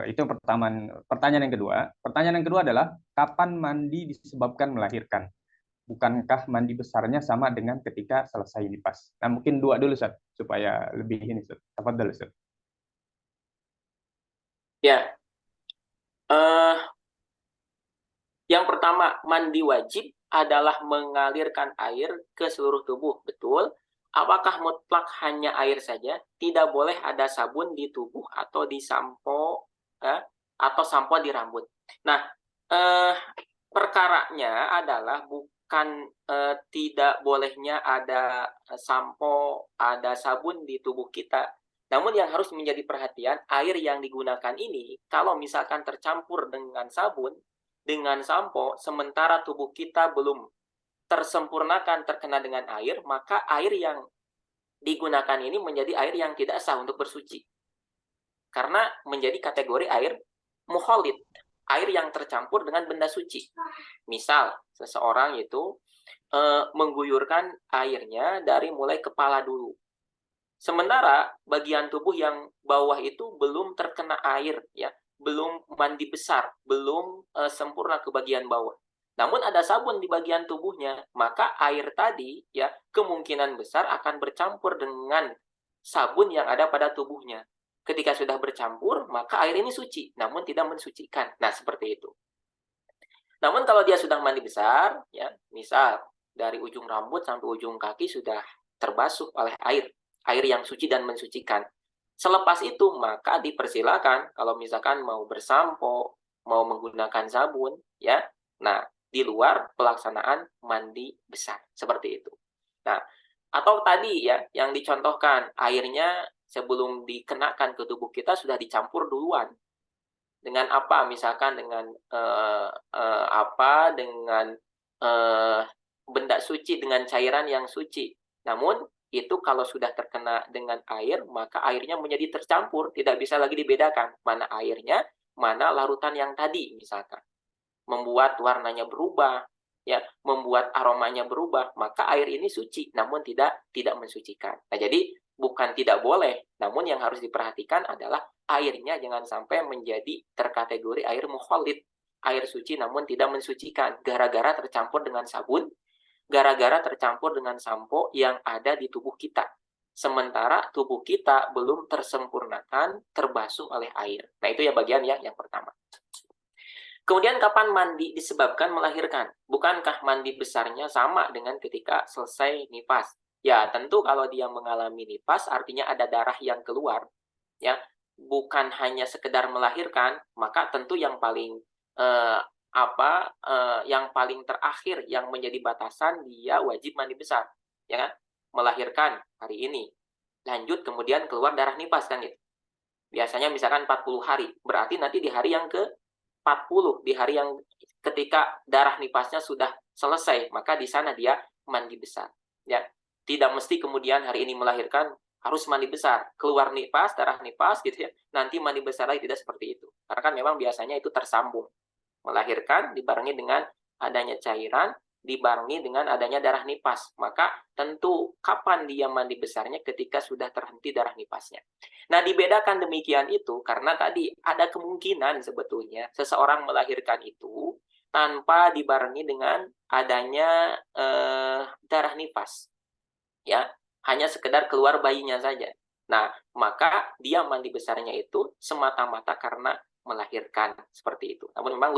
Itu pertanyaan yang kedua. Pertanyaan yang kedua adalah kapan mandi disebabkan melahirkan? Bukankah mandi besarnya sama dengan ketika selesai nifas? Nah, mungkin 2 dulu Ustaz supaya lebih ini Ustaz. Tafadhal Ustaz. Ya. Yang pertama, mandi wajib adalah mengalirkan air ke seluruh tubuh. Betul. Apakah mutlak hanya air saja? Tidak boleh ada sabun di tubuh atau di sampo atau sampo di rambut. Nah, perkaranya adalah bukan tidak bolehnya ada sampo, ada sabun di tubuh kita. Namun yang harus menjadi perhatian, air yang digunakan ini kalau misalkan tercampur dengan sabun, dengan sampo, sementara tubuh kita belum tersempurnakan terkena dengan air, maka air yang digunakan ini menjadi air yang tidak sah untuk bersuci. Karena menjadi kategori air mukhalid, air yang tercampur dengan benda suci. Misal, seseorang itu mengguyurkan airnya dari mulai kepala dulu. Sementara bagian tubuh yang bawah itu belum terkena air, ya, belum mandi besar, belum sempurna ke bagian bawah. Namun ada sabun di bagian tubuhnya, maka air tadi ya kemungkinan besar akan bercampur dengan sabun yang ada pada tubuhnya. Ketika sudah bercampur, maka air ini suci, namun tidak mensucikan. Nah, seperti itu. Namun kalau dia sudah mandi besar, ya, misal dari ujung rambut sampai ujung kaki sudah terbasuh oleh air yang suci dan mensucikan. Selepas itu maka dipersilakan kalau misalkan mau bersampo, mau menggunakan sabun, ya. Nah, di luar pelaksanaan mandi besar seperti itu. Nah, atau tadi ya yang dicontohkan airnya sebelum dikenakan ke tubuh kita sudah dicampur duluan. Dengan apa? Misalkan dengan dengan benda suci, dengan cairan yang suci. Namun itu kalau sudah terkena dengan air, maka airnya menjadi tercampur, tidak bisa lagi dibedakan mana airnya, mana larutan yang tadi misalkan. Membuat warnanya berubah, ya, membuat aromanya berubah, maka air ini suci, namun tidak mensucikan. Nah, jadi bukan tidak boleh, namun yang harus diperhatikan adalah airnya jangan sampai menjadi terkategori air mukhalid, air suci namun tidak mensucikan, gara-gara tercampur dengan sabun, gara-gara tercampur dengan sampo yang ada di tubuh kita. Sementara tubuh kita belum tersempurnakan, terbasuh oleh air. Nah, itu ya bagian yang pertama. Kemudian kapan mandi disebabkan melahirkan? Bukankah mandi besarnya sama dengan ketika selesai nifas? Ya, tentu kalau dia mengalami nifas artinya ada darah yang keluar, ya. Bukan hanya sekedar melahirkan, maka tentu yang paling yang paling terakhir yang menjadi batasan dia wajib mandi besar, ya kan? Melahirkan hari ini. Lanjut kemudian keluar darah nifas kan gitu. Biasanya misalkan 40 hari, berarti nanti di hari yang ke-40, di hari yang ketika darah nifasnya sudah selesai, maka di sana dia mandi besar. Ya, tidak mesti kemudian hari ini melahirkan harus mandi besar, keluar nifas, darah nifas gitu ya, nanti mandi besar lagi, tidak seperti itu. Karena kan memang biasanya itu tersambung. Melahirkan dibarengi dengan adanya cairan, dibarengi dengan adanya darah nifas. Maka tentu kapan dia mandi besarnya ketika sudah terhenti darah nifasnya. Nah, dibedakan demikian itu karena tadi ada kemungkinan sebetulnya seseorang melahirkan itu tanpa dibarengi dengan adanya darah nifas. Ya, hanya sekedar keluar bayinya saja. Nah, maka dia mandi besarnya itu semata-mata karena melahirkan seperti itu. Namun memang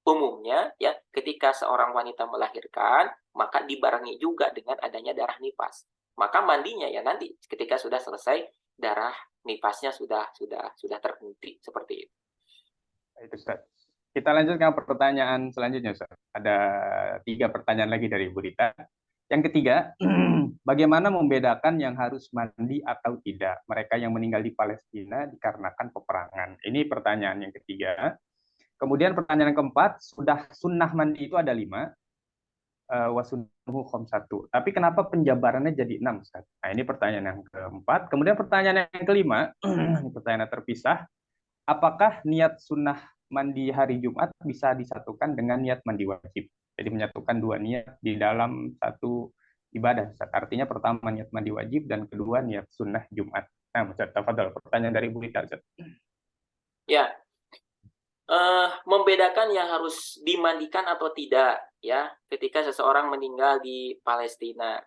umumnya ya ketika seorang wanita melahirkan maka dibarengi juga dengan adanya darah nifas. Maka mandinya ya nanti ketika sudah selesai darah nifasnya sudah terhenti seperti itu. Itu Ustaz. Kita lanjutkan pertanyaan selanjutnya Ustaz. Ada 3 pertanyaan lagi dari Ibu Rita. Yang ketiga, bagaimana membedakan yang harus mandi atau tidak? Mereka yang meninggal di Palestina dikarenakan peperangan. Ini pertanyaan yang ketiga. Kemudian pertanyaan yang keempat, sudah sunnah mandi itu ada 5, wasunnuhu khamsatu. Tapi kenapa penjabarannya jadi 6, Ustaz? Nah, ini pertanyaan yang keempat. Kemudian pertanyaan yang kelima, ini pertanyaan terpisah. Apakah niat sunnah mandi hari Jumat bisa disatukan dengan niat mandi wajib? Jadi menyatukan 2 niat di dalam satu ibadah. Artinya pertama niat mandi wajib dan kedua niat sunnah Jumat. Nah, Ustaz, tafadhol, pertanyaan dari Bu Rita, Ustaz. Ya, membedakan yang harus dimandikan atau tidak ya ketika seseorang meninggal di Palestina.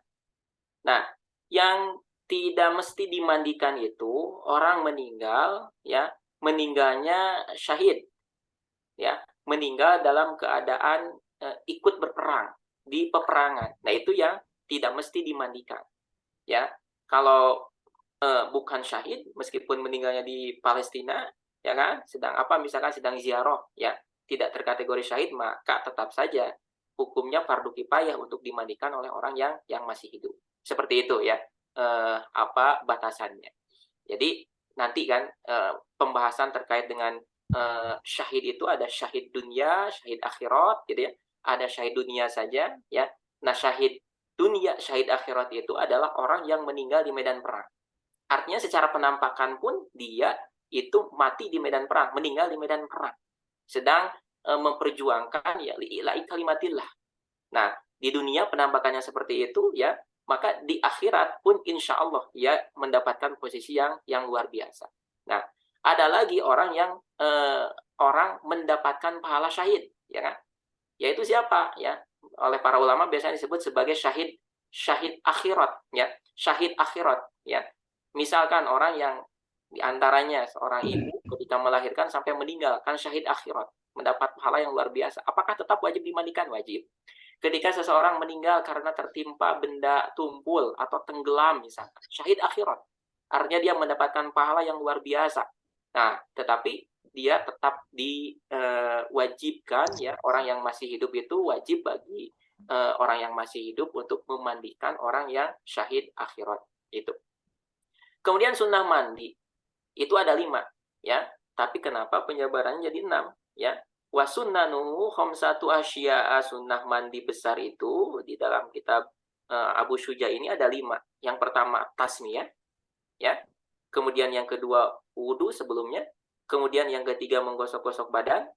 Nah, yang tidak mesti dimandikan itu orang meninggal ya, meninggalnya syahid. Ya, meninggal dalam keadaan ikut berperang di peperangan. Nah, itu yang tidak mesti dimandikan. Ya, kalau bukan syahid meskipun meninggalnya di Palestina, ya kan, misalkan sedang ziarah, ya, tidak terkategori syahid, maka tetap saja hukumnya fardu kifayah untuk dimandikan oleh orang yang masih hidup. Seperti itu ya, batasannya. Jadi nanti kan pembahasan terkait dengan syahid itu ada syahid dunia, syahid akhirat, gitu ya. Ada syahid dunia saja, ya. Nah, syahid dunia, syahid akhirat itu adalah orang yang meninggal di medan perang. Artinya secara penampakan pun dia itu mati di medan perang, meninggal di medan perang. Sedang memperjuangkan ya li'ila'i kalimatillah. Nah, di dunia penampakannya seperti itu ya, maka di akhirat pun insya Allah ya mendapatkan posisi yang luar biasa. Nah, ada lagi orang yang orang mendapatkan pahala syahid, ya kan? Yaitu siapa? Ya, oleh para ulama biasanya disebut sebagai syahid akhirat, ya, syahid akhirat, ya. Misalkan orang yang diantaranya seorang ibu ketika melahirkan sampai meninggal, kan syahid akhirat, mendapat pahala yang luar biasa. Apakah tetap wajib dimandikan? Wajib. ketika seseorang meninggal karena tertimpa benda tumpul atau tenggelam misalkan, syahid akhirat. Artinya dia mendapatkan pahala yang luar biasa. Nah, tetapi dia tetap diwajibkan ya, orang yang masih hidup itu wajib bagi orang yang masih hidup untuk memandikan orang yang syahid akhirat itu. Kemudian sunnah mandi itu ada 5 ya, tapi kenapa penyebarannya jadi 6 ya? Wa sunnanu khamsatu asya'a, sunnah mandi besar itu di dalam kitab Abu Syuja ini ada 5. Yang pertama tasmiyah ya. Kemudian yang kedua wudu sebelumnya, kemudian yang ketiga menggosok-gosok badan,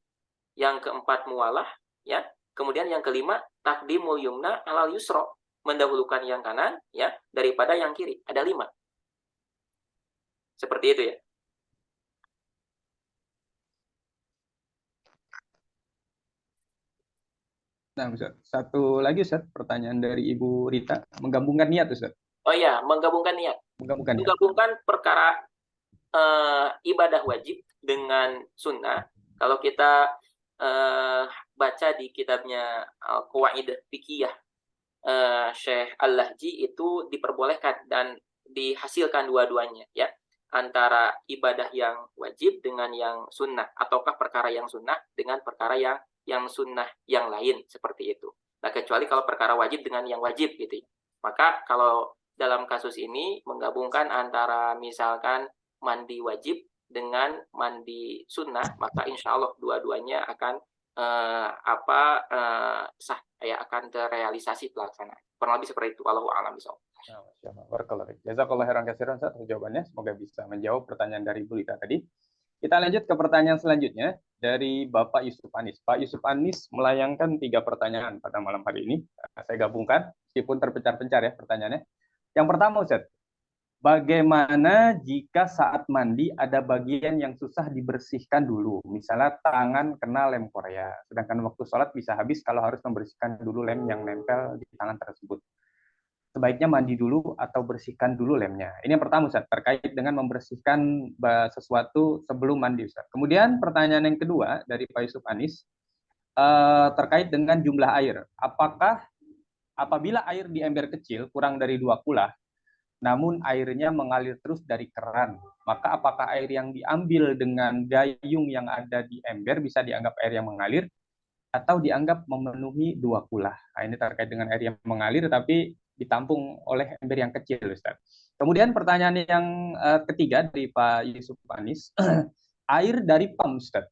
yang keempat mualah ya. Kemudian yang kelima taqdimul yumna alal yusra, mendahulukan yang kanan ya daripada yang kiri. Ada 5. Seperti itu ya. Nah, Ustaz, satu lagi Ustaz, pertanyaan dari Ibu Rita, menggabungkan niat Ustaz. Oh iya, menggabungkan niat. Menggabungkan niat. Menggabungkan perkara ibadah wajib dengan sunnah. Kalau kita baca di kitabnya Qawaid Fiqhiyah Syekh Al-Lahji itu diperbolehkan dan dihasilkan dua-duanya ya, antara ibadah yang wajib dengan yang sunnah, ataukah perkara yang sunnah dengan perkara yang sunnah yang lain, seperti itu. Nah, kecuali kalau perkara wajib dengan yang wajib gitu ya. Maka kalau dalam kasus ini menggabungkan antara misalkan mandi wajib dengan mandi sunnah, maka insya Allah dua-duanya akan sah ya, akan terrealisasi pelaksanaan. Kurang lebih seperti itu. Wallahu a'lam bishawab. Jazakallah khairan katsiran Ustaz atas jawabannya. Semoga bisa menjawab pertanyaan dari Bu Rita tadi. Kita lanjut ke pertanyaan selanjutnya dari Bapak Yusuf Anis. Pak Yusuf Anis melayangkan 3 pertanyaan pada malam hari ini. Saya gabungkan, meskipun terpencar-pencar ya pertanyaannya. Yang pertama Ustaz, bagaimana jika saat mandi ada bagian yang susah dibersihkan dulu? Misalnya tangan kena lem Korea, sedangkan waktu sholat bisa habis kalau harus membersihkan dulu lem yang nempel di tangan tersebut. Sebaiknya mandi dulu atau bersihkan dulu lemnya. Ini yang pertama Ustaz, terkait dengan membersihkan sesuatu sebelum mandi Ustaz. Kemudian pertanyaan yang kedua dari Pak Yusuf Anis, terkait dengan jumlah air. Apakah apabila air di ember kecil kurang dari 2 kulah, namun airnya mengalir terus dari keran, maka apakah air yang diambil dengan gayung yang ada di ember bisa dianggap air yang mengalir atau dianggap memenuhi 2 kulah? Nah, ini terkait dengan air yang mengalir tapi ditampung oleh ember yang kecil, Ustaz. Kemudian pertanyaan yang ketiga dari Pak Yusuf Anis, air dari pam, Ustaz,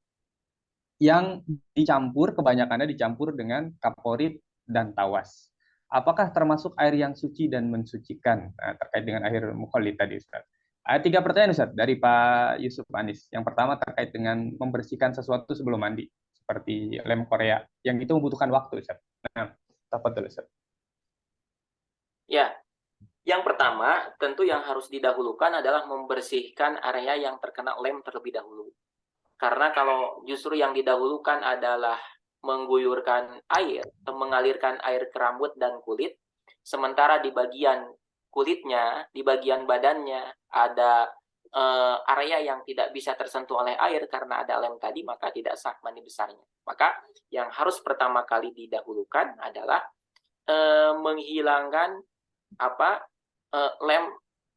yang dicampur, kebanyakannya dicampur dengan kaporit dan tawas. Apakah termasuk air yang suci dan mensucikan? Nah, terkait dengan air mukholid tadi, Ustaz. Ada 3 pertanyaan, Ustaz, dari Pak Yusuf Anis. Yang pertama terkait dengan membersihkan sesuatu sebelum mandi, seperti lem Korea, yang itu membutuhkan waktu, Ustaz. Nah, tafadhol, Ustaz. Ya, yang pertama tentu yang harus didahulukan adalah membersihkan area yang terkena lem terlebih dahulu. Karena kalau justru yang didahulukan adalah mengguyurkan air, mengalirkan air ke rambut dan kulit, sementara di bagian kulitnya, di bagian badannya ada area yang tidak bisa tersentuh oleh air karena ada lem tadi, maka tidak sah mandi besarnya. Maka yang harus pertama kali didahulukan adalah menghilangkan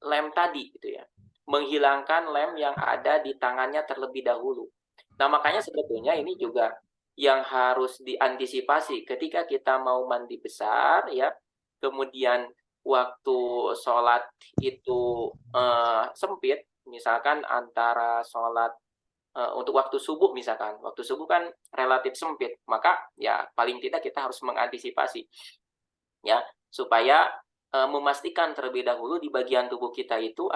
lem tadi gitu ya, menghilangkan lem yang ada di tangannya terlebih dahulu. Nah, makanya sebetulnya ini juga yang harus diantisipasi ketika kita mau mandi besar ya, kemudian waktu sholat itu sempit, misalkan antara sholat untuk waktu subuh misalkan, waktu subuh kan relatif sempit, maka ya paling tidak kita harus mengantisipasi ya, supaya memastikan terlebih dahulu di bagian tubuh kita itu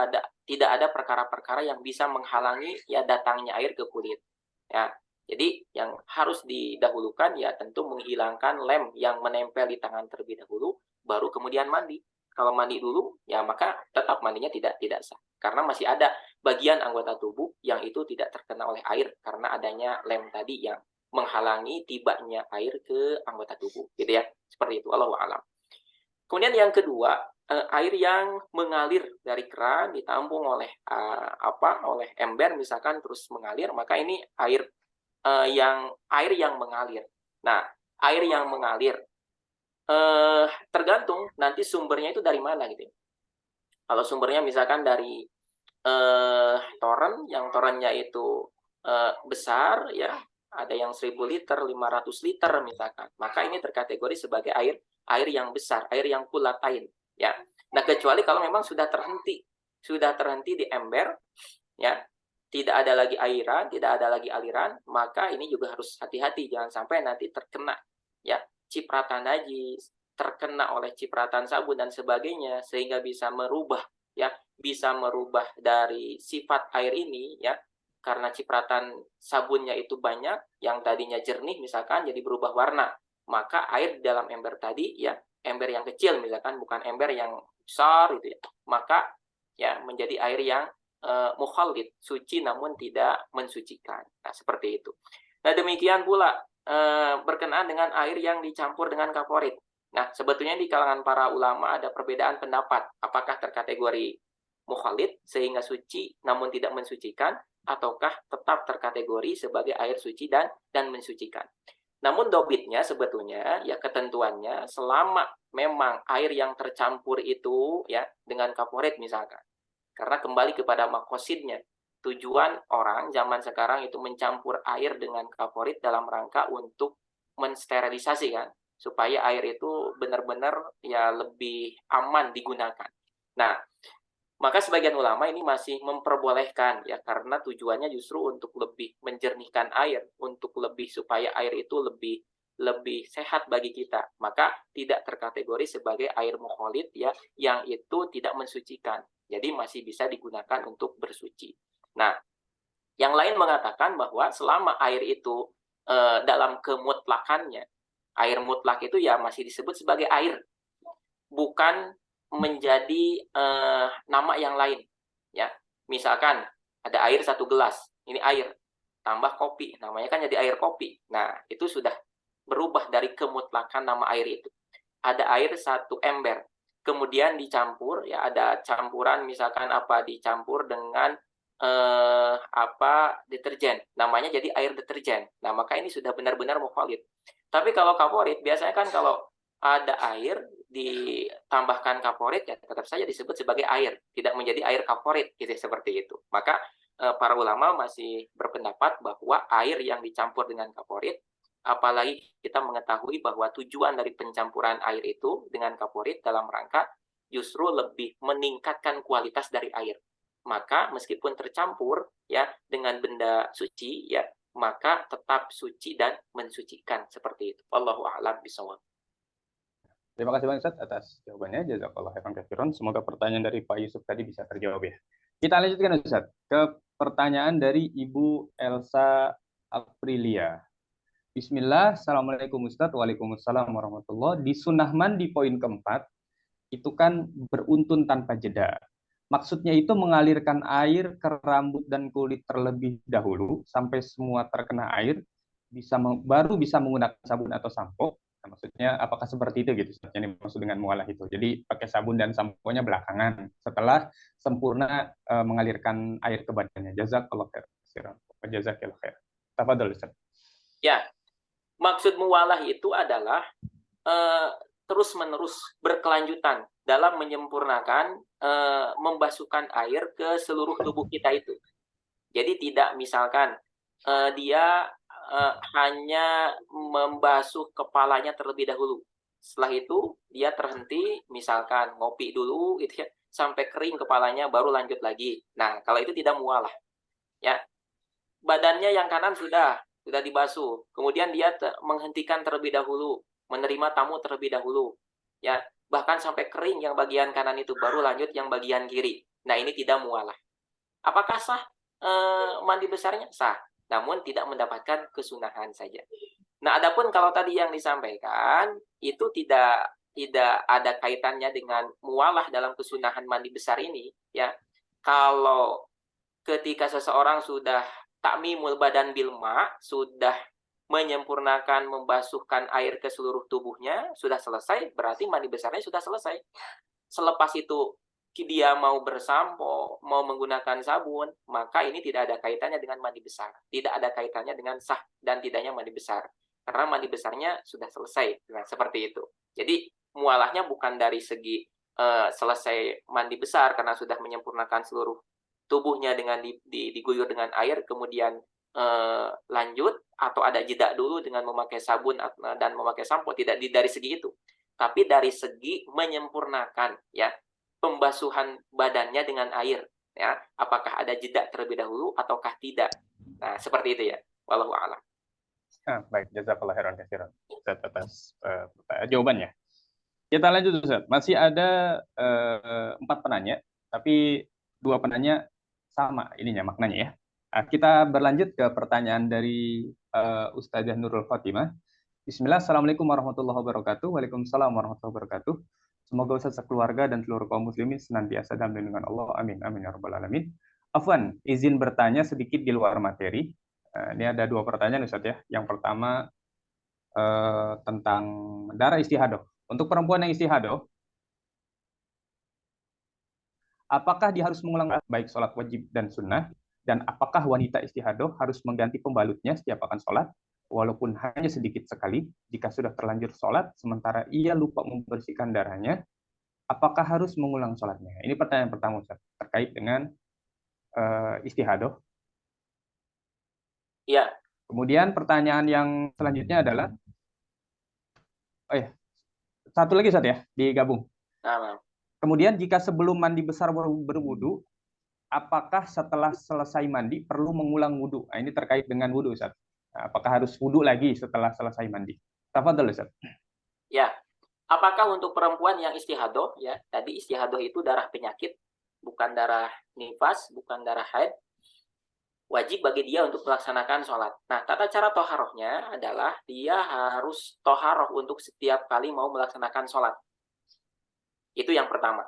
tidak ada perkara-perkara yang bisa menghalangi ya datangnya air ke kulit. Ya, jadi yang harus didahulukan ya tentu menghilangkan lem yang menempel di tangan terlebih dahulu, baru kemudian mandi. Kalau mandi dulu, ya maka tetap mandinya tidak sah, karena masih ada bagian anggota tubuh yang itu tidak terkena oleh air karena adanya lem tadi yang menghalangi tibanya air ke anggota tubuh, gitu ya. Seperti itu. Allahu a'lam. Kemudian yang kedua, air yang mengalir dari keran ditampung oleh oleh ember misalkan terus mengalir, maka ini air yang mengalir. Nah, air yang mengalir tergantung nanti sumbernya itu dari mana gitu. Kalau sumbernya misalkan dari toren, yang torennya itu besar ya, ada yang 1000 liter, 500 liter misalkan, maka ini terkategori sebagai air yang besar, air yang qulatain ya. Nah, kecuali kalau memang sudah terhenti di ember ya, tidak ada lagi airan, tidak ada lagi aliran, maka ini juga harus hati-hati, jangan sampai nanti terkena ya cipratan najis, terkena oleh cipratan sabun dan sebagainya, sehingga bisa merubah dari sifat air ini ya, karena cipratan sabunnya itu banyak, yang tadinya jernih misalkan jadi berubah warna, maka air di dalam ember tadi ya, ember yang kecil misalkan, bukan ember yang besar gitu ya, maka ya menjadi air yang mukhalid, suci namun tidak mensucikan. Nah, seperti itu. Nah, demikian pula berkenaan dengan air yang dicampur dengan kaporit. Nah, sebetulnya di kalangan para ulama ada perbedaan pendapat, apakah terkategori mukhalid sehingga suci namun tidak mensucikan, ataukah tetap terkategori sebagai air suci dan mensucikan. Namun dobitnya sebetulnya ya, ketentuannya selama memang air yang tercampur itu ya dengan kaporit misalkan, karena kembali kepada makosidnya, tujuan orang zaman sekarang itu mencampur air dengan kaporit dalam rangka untuk mensterilisasi kan, supaya air itu benar-benar ya lebih aman digunakan. Nah, maka sebagian ulama ini masih memperbolehkan ya, karena tujuannya justru untuk lebih menjernihkan air, untuk lebih supaya air itu lebih sehat bagi kita. Maka tidak terkategori sebagai air mukhalid ya, yang itu tidak mensucikan. Jadi masih bisa digunakan untuk bersuci. Nah, yang lain mengatakan bahwa selama air itu dalam kemutlakannya, air mutlak itu ya masih disebut sebagai air, bukan menjadi nama yang lain ya. Misalkan ada air 1 gelas, ini air, tambah kopi, namanya kan jadi air kopi. Nah, itu sudah berubah dari kemutlakan nama air itu. Ada air 1 ember, kemudian dicampur ya, ada campuran misalkan dicampur dengan deterjen, namanya jadi air deterjen. Nah, maka ini sudah benar-benar mukhalid. Tapi kalau kaporit biasanya kan kalau ada air ditambahkan kaporit ya tetap saja disebut sebagai air, tidak menjadi air kaporit gitu, seperti itu. Maka para ulama masih berpendapat bahwa air yang dicampur dengan kaporit, apalagi kita mengetahui bahwa tujuan dari pencampuran air itu dengan kaporit dalam rangka justru lebih meningkatkan kualitas dari air, maka meskipun tercampur ya dengan benda suci ya, maka tetap suci dan mensucikan, seperti itu. Wallahu a'lam bishawab. Terima kasih Bang Ustadz atas jawabannya. Jazakallah khairan katsiran. Semoga pertanyaan dari Pak Yusuf tadi bisa terjawab ya. Kita lanjutkan Ustadz ke pertanyaan dari Ibu Elsa Aprilia. Bismillah, Assalamualaikum Ustadz. Waalaikumsalam warahmatullahi. Di sunnah mandi poin keempat, itu kan beruntun tanpa jeda. Maksudnya itu mengalirkan air ke rambut dan kulit terlebih dahulu sampai semua terkena air, baru bisa menggunakan sabun atau sampo. Nah, maksudnya apakah seperti itu gitu? Yang dimaksud dengan mualah itu. Jadi pakai sabun dan samponya belakangan setelah sempurna mengalirkan air ke badannya. Jazakallah khair. Jazakallah khair. Tafadhol Ustaz. Ya, maksud mualah itu adalah terus-menerus berkelanjutan dalam menyempurnakan membasuhkan air ke seluruh tubuh kita itu. Jadi tidak misalkan dia hanya membasuh kepalanya terlebih dahulu. Setelah itu dia terhenti, misalkan ngopi dulu gitu ya, sampai kering kepalanya baru lanjut lagi. Nah, kalau itu tidak mualah. Ya. Badannya yang kanan sudah dibasuh. Kemudian dia menghentikan terlebih dahulu, menerima tamu terlebih dahulu. Ya, bahkan sampai kering yang bagian kanan itu baru lanjut yang bagian kiri. Nah, ini tidak mualah. Apakah sah mandi besarnya? Sah, namun tidak mendapatkan kesunahan saja. Nah, adapun kalau tadi yang disampaikan itu tidak ada kaitannya dengan mualah dalam kesunahan mandi besar ini, ya. Kalau ketika seseorang sudah takmimul badan bilma, sudah menyempurnakan membasuhkan air ke seluruh tubuhnya, sudah selesai, berarti mandi besarnya sudah selesai. Selepas itu dia mau bersampo, mau menggunakan sabun, maka ini tidak ada kaitannya dengan mandi besar. Tidak ada kaitannya dengan sah dan tidaknya mandi besar. Karena mandi besarnya sudah selesai. Nah, seperti itu. Jadi mualahnya bukan dari segi selesai mandi besar karena sudah menyempurnakan seluruh tubuhnya dengan diguyur dengan air, kemudian lanjut, atau ada jeda dulu dengan memakai sabun dan memakai sampo. Tidak dari segi itu, tapi dari segi menyempurnakan ya pembasuhan badannya dengan air ya, apakah ada jeda terlebih dahulu ataukah tidak. Nah, seperti itu ya, wallahu a'lam. Baik, jazakallah khairan katsiran Ustaz atas jawabannya. Kita lanjut Ustaz. Masih ada 4 penanya, tapi 2 penanya sama ininya maknanya ya. Kita berlanjut ke pertanyaan dari Ustazah Nurul Fatimah. Bismillah, Assalamualaikum warahmatullahi wabarakatuh. Waalaikumsalam warahmatullahi wabarakatuh. Semoga Ustaz sekeluarga dan seluruh kaum muslimin senantiasa dalam lindungan Allah. Amin. Amin ya rabbal alamin. Afwan, izin bertanya sedikit di luar materi. Ini ada 2 pertanyaan Ustaz ya. Yang pertama tentang darah istihadah. Untuk perempuan yang istihadah, apakah dia harus mengulang baik sholat wajib dan sunnah? Dan apakah wanita istihadah harus mengganti pembalutnya setiap akan sholat, walaupun hanya sedikit sekali, jika sudah terlanjur sholat, sementara ia lupa membersihkan darahnya, apakah harus mengulang sholatnya? Ini pertanyaan pertama, Ustaz, terkait dengan istihadah. Iya. Kemudian pertanyaan yang selanjutnya adalah, satu lagi Ustaz ya, digabung. Nah. Kemudian jika sebelum mandi besar berwudu, apakah setelah selesai mandi perlu mengulang wudu? Nah, ini terkait dengan wudu, Ustaz. Nah, apakah harus wudu lagi setelah selesai mandi? Tafadhol, Ustaz. Ya, apakah untuk perempuan yang istihadah, ya, tadi istihadah itu darah penyakit, bukan darah nifas, bukan darah haid, wajib bagi dia untuk melaksanakan sholat. Nah, tata cara toharohnya adalah dia harus toharoh untuk setiap kali mau melaksanakan sholat. Itu yang pertama.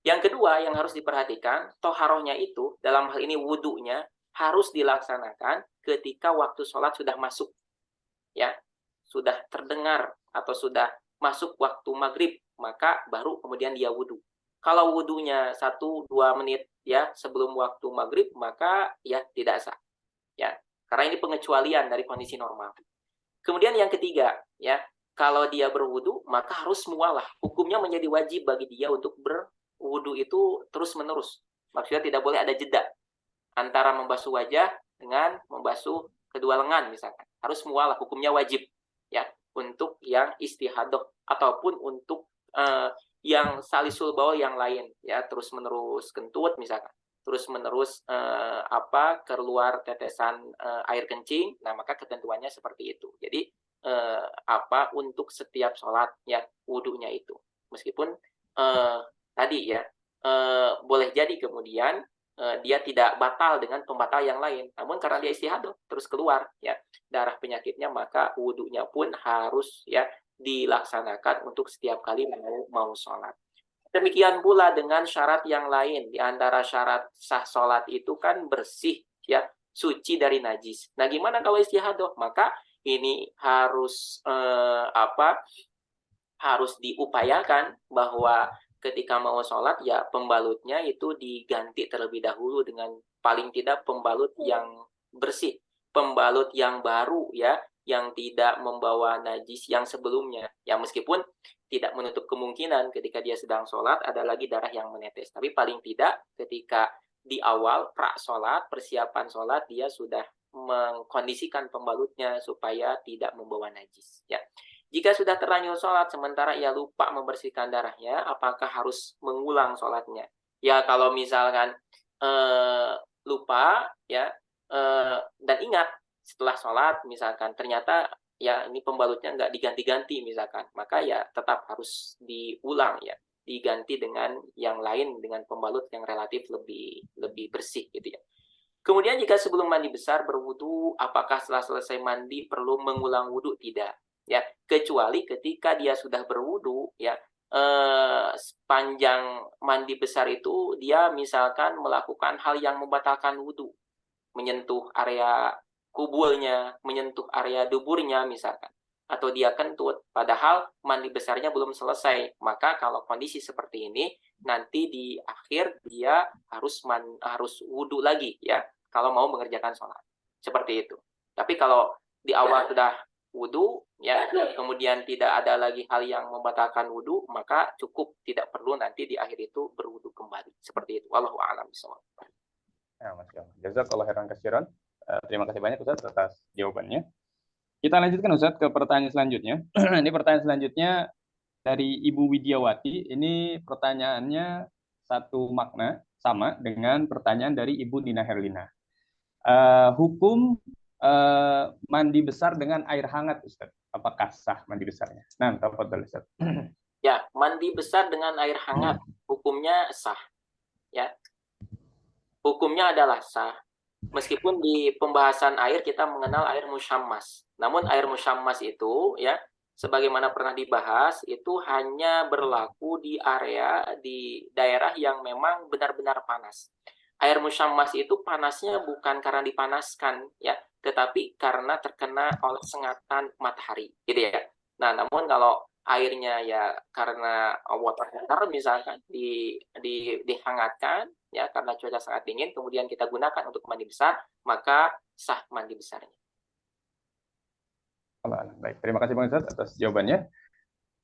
Yang kedua yang harus diperhatikan, toharohnya itu, dalam hal ini wudunya, harus dilaksanakan ketika waktu sholat sudah masuk. Ya, sudah terdengar atau sudah masuk waktu maghrib, maka baru kemudian dia wudu. Kalau wudunya 1-2 menit ya sebelum waktu maghrib, maka ya tidak sah. Ya, karena ini pengecualian dari kondisi normal. Kemudian yang ketiga, ya, kalau dia berwudu, maka harus mualah. Hukumnya menjadi wajib bagi dia untuk berwudu itu terus-menerus. Maksudnya tidak boleh ada jeda antara membasuh wajah dengan membasuh kedua lengan misalkan. Harus mualah, hukumnya wajib ya untuk yang istihadah ataupun untuk yang salisul baul yang lain ya, terus-menerus kentut misalkan, terus-menerus keluar tetesan air kencing. Nah, maka ketentuannya seperti itu. Jadi untuk setiap sholat ya wudunya itu. Meskipun tadi ya boleh jadi kemudian dia tidak batal dengan pembatal yang lain, namun karena dia istihadah terus keluar ya darah penyakitnya, maka wudunya pun harus ya dilaksanakan untuk setiap kali mau sholat. Demikian pula dengan syarat yang lain. Di antara syarat sah sholat itu kan bersih ya, suci dari najis. Nah, gimana kalau istihadah? Maka ini harus harus diupayakan bahwa ketika mau sholat ya pembalutnya itu diganti terlebih dahulu dengan paling tidak pembalut yang bersih, pembalut yang baru ya, yang tidak membawa najis yang sebelumnya. Ya, meskipun tidak menutup kemungkinan ketika dia sedang sholat ada lagi darah yang menetes. Tapi paling tidak ketika di awal pra-sholat, persiapan sholat, dia sudah mengkondisikan pembalutnya supaya tidak membawa najis. Ya. Jika sudah terlanjur sholat sementara ia lupa membersihkan darahnya, apakah harus mengulang sholatnya? Ya, kalau misalkan lupa ya dan ingat setelah sholat misalkan ternyata ya ini pembalutnya nggak diganti-ganti misalkan, maka ya tetap harus diulang ya, diganti dengan yang lain dengan pembalut yang relatif lebih bersih gitu ya. Kemudian jika sebelum mandi besar berwudu, apakah setelah selesai mandi perlu mengulang wudu? Tidak ya, kecuali ketika dia sudah berwudu ya sepanjang mandi besar itu dia misalkan melakukan hal yang membatalkan wudu, menyentuh area kubulnya, menyentuh area duburnya misalkan, atau dia kentut padahal mandi besarnya belum selesai, maka kalau kondisi seperti ini nanti di akhir dia harus wudu lagi ya kalau mau mengerjakan sholat seperti itu. Tapi kalau di awal sudah wudu ya, kemudian tidak ada lagi hal yang membatalkan wudhu, maka cukup, tidak perlu nanti di akhir itu berwudhu kembali. Seperti itu. Wallahu a'lam bishawab. Ya, Masya Allah. Jazakallah khairan katsiran. Terima kasih banyak Ustaz atas jawabannya. Kita lanjutkan Ustaz ke pertanyaan selanjutnya. Ini pertanyaan selanjutnya dari Ibu Widiawati. Ini pertanyaannya satu makna sama dengan pertanyaan dari Ibu Nina Herlina. Hukum mandi besar dengan air hangat, Ustaz. Apakah sah mandi besarnya? Nah, tafadhol Ustaz. Ya, mandi besar dengan air hangat hukumnya sah. Ya. Hukumnya adalah sah. Meskipun di pembahasan air kita mengenal air musyammas. Namun air musyammas itu ya, sebagaimana pernah dibahas, itu hanya berlaku di area di daerah yang memang benar-benar panas. Air musyammas itu panasnya bukan karena dipanaskan ya, tetapi karena terkena oleh sengatan matahari, gitu ya. Nah, namun kalau airnya ya karena water heater misalkan dihangatkan ya karena cuaca sangat dingin, kemudian kita gunakan untuk mandi besar, maka sah mandi besarnya. Baik, terima kasih Bang Ustaz atas jawabannya.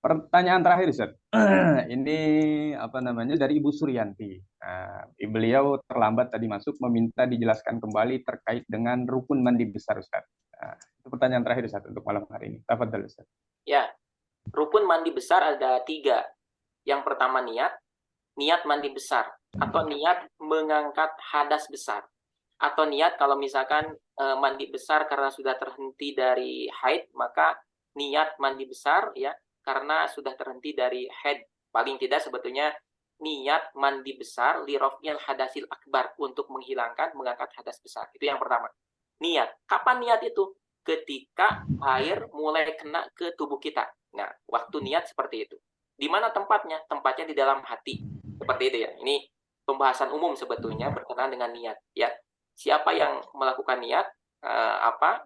Pertanyaan terakhir Ustaz. Ini apa namanya dari Ibu Suryanti. Beliau terlambat tadi masuk, meminta dijelaskan kembali terkait dengan rukun mandi besar Ustaz. Itu pertanyaan terakhir Ustaz untuk malam hari ini. Tafadhol Ustaz. Ya, rukun mandi besar ada 3. Yang pertama niat mandi besar, atau niat mengangkat hadas besar, atau niat kalau misalkan mandi besar karena sudah terhenti dari haid, maka niat mandi besar ya karena sudah terhenti dari haid. Paling tidak sebetulnya niat mandi besar li raf'il hadasil akbar, untuk mengangkat hadas besar. Itu yang pertama. Niat. Kapan niat itu? Ketika air mulai kena ke tubuh kita. Nah, waktu niat seperti itu. Di mana tempatnya? Tempatnya di dalam hati. Seperti itu ya. Ini pembahasan umum sebetulnya berkenaan dengan niat ya. Siapa yang melakukan niat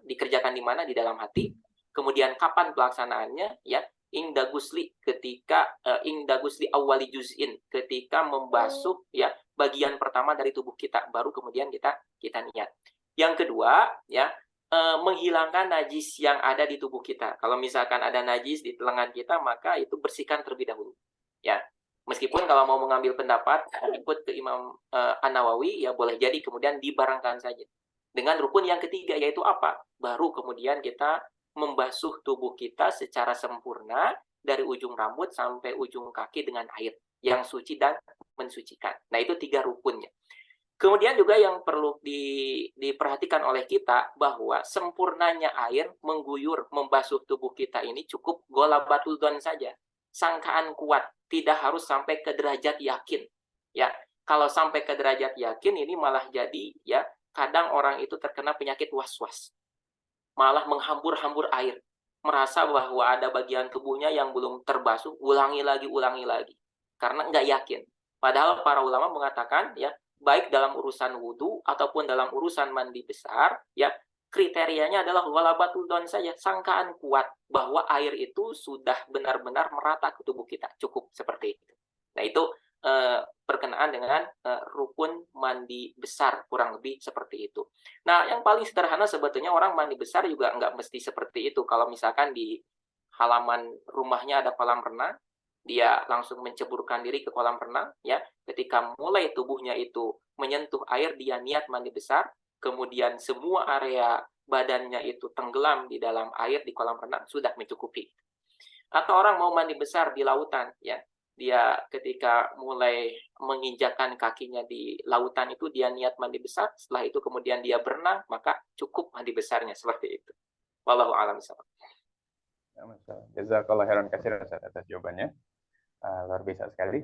dikerjakan di mana? Di dalam hati. Kemudian kapan pelaksanaannya ya? Ingda gusli, ketika ingda gusli awali juz'in, ketika membasuh ya bagian pertama dari tubuh kita, baru kemudian kita niat. Yang kedua ya, menghilangkan najis yang ada di tubuh kita. Kalau misalkan ada najis di lengan kita, maka itu bersihkan terlebih dahulu. Ya, meskipun kalau mau mengambil pendapat ikut ke Imam An-Nawawi, ya boleh jadi kemudian dibarengkan saja. Dengan rukun yang ketiga, yaitu apa? Baru kemudian kita membasuh tubuh kita secara sempurna dari ujung rambut sampai ujung kaki dengan air yang suci dan mensucikan. Nah, itu 3 rukunnya. Kemudian juga yang perlu diperhatikan oleh kita bahwa sempurnanya air mengguyur, membasuh tubuh kita ini cukup ghalabatul dzan saja. Sangkaan kuat, tidak harus sampai ke derajat yakin. Ya, kalau sampai ke derajat yakin ini malah jadi ya kadang orang itu terkena penyakit was-was. Malah menghambur-hambur air. Merasa bahwa ada bagian tubuhnya yang belum terbasuh, ulangi lagi. Karena nggak yakin. Padahal para ulama mengatakan ya, baik dalam urusan wudhu ataupun dalam urusan mandi besar, ya kriterianya adalah ghalabatul dzan saja, sangkaan kuat bahwa air itu sudah benar-benar merata ke tubuh kita, cukup seperti itu. Nah, itu berkenaan dengan rukun mandi besar, kurang lebih seperti itu. Nah, yang paling sederhana sebetulnya orang mandi besar juga nggak mesti seperti itu. Kalau misalkan di halaman rumahnya ada kolam renang, dia langsung menceburkan diri ke kolam renang, ya. Ketika mulai tubuhnya itu menyentuh air, dia niat mandi besar, kemudian semua area badannya itu tenggelam di dalam air di kolam renang, sudah mencukupi. Atau orang mau mandi besar di lautan, ya. Dia ketika mulai menginjakkan kakinya di lautan itu, dia niat mandi besar, setelah itu kemudian dia berenang, maka cukup mandi besarnya, seperti itu. Wallahu a'lam bishawab. Jazakallah khairan katsiran atas jawabannya. Luar biasa sekali.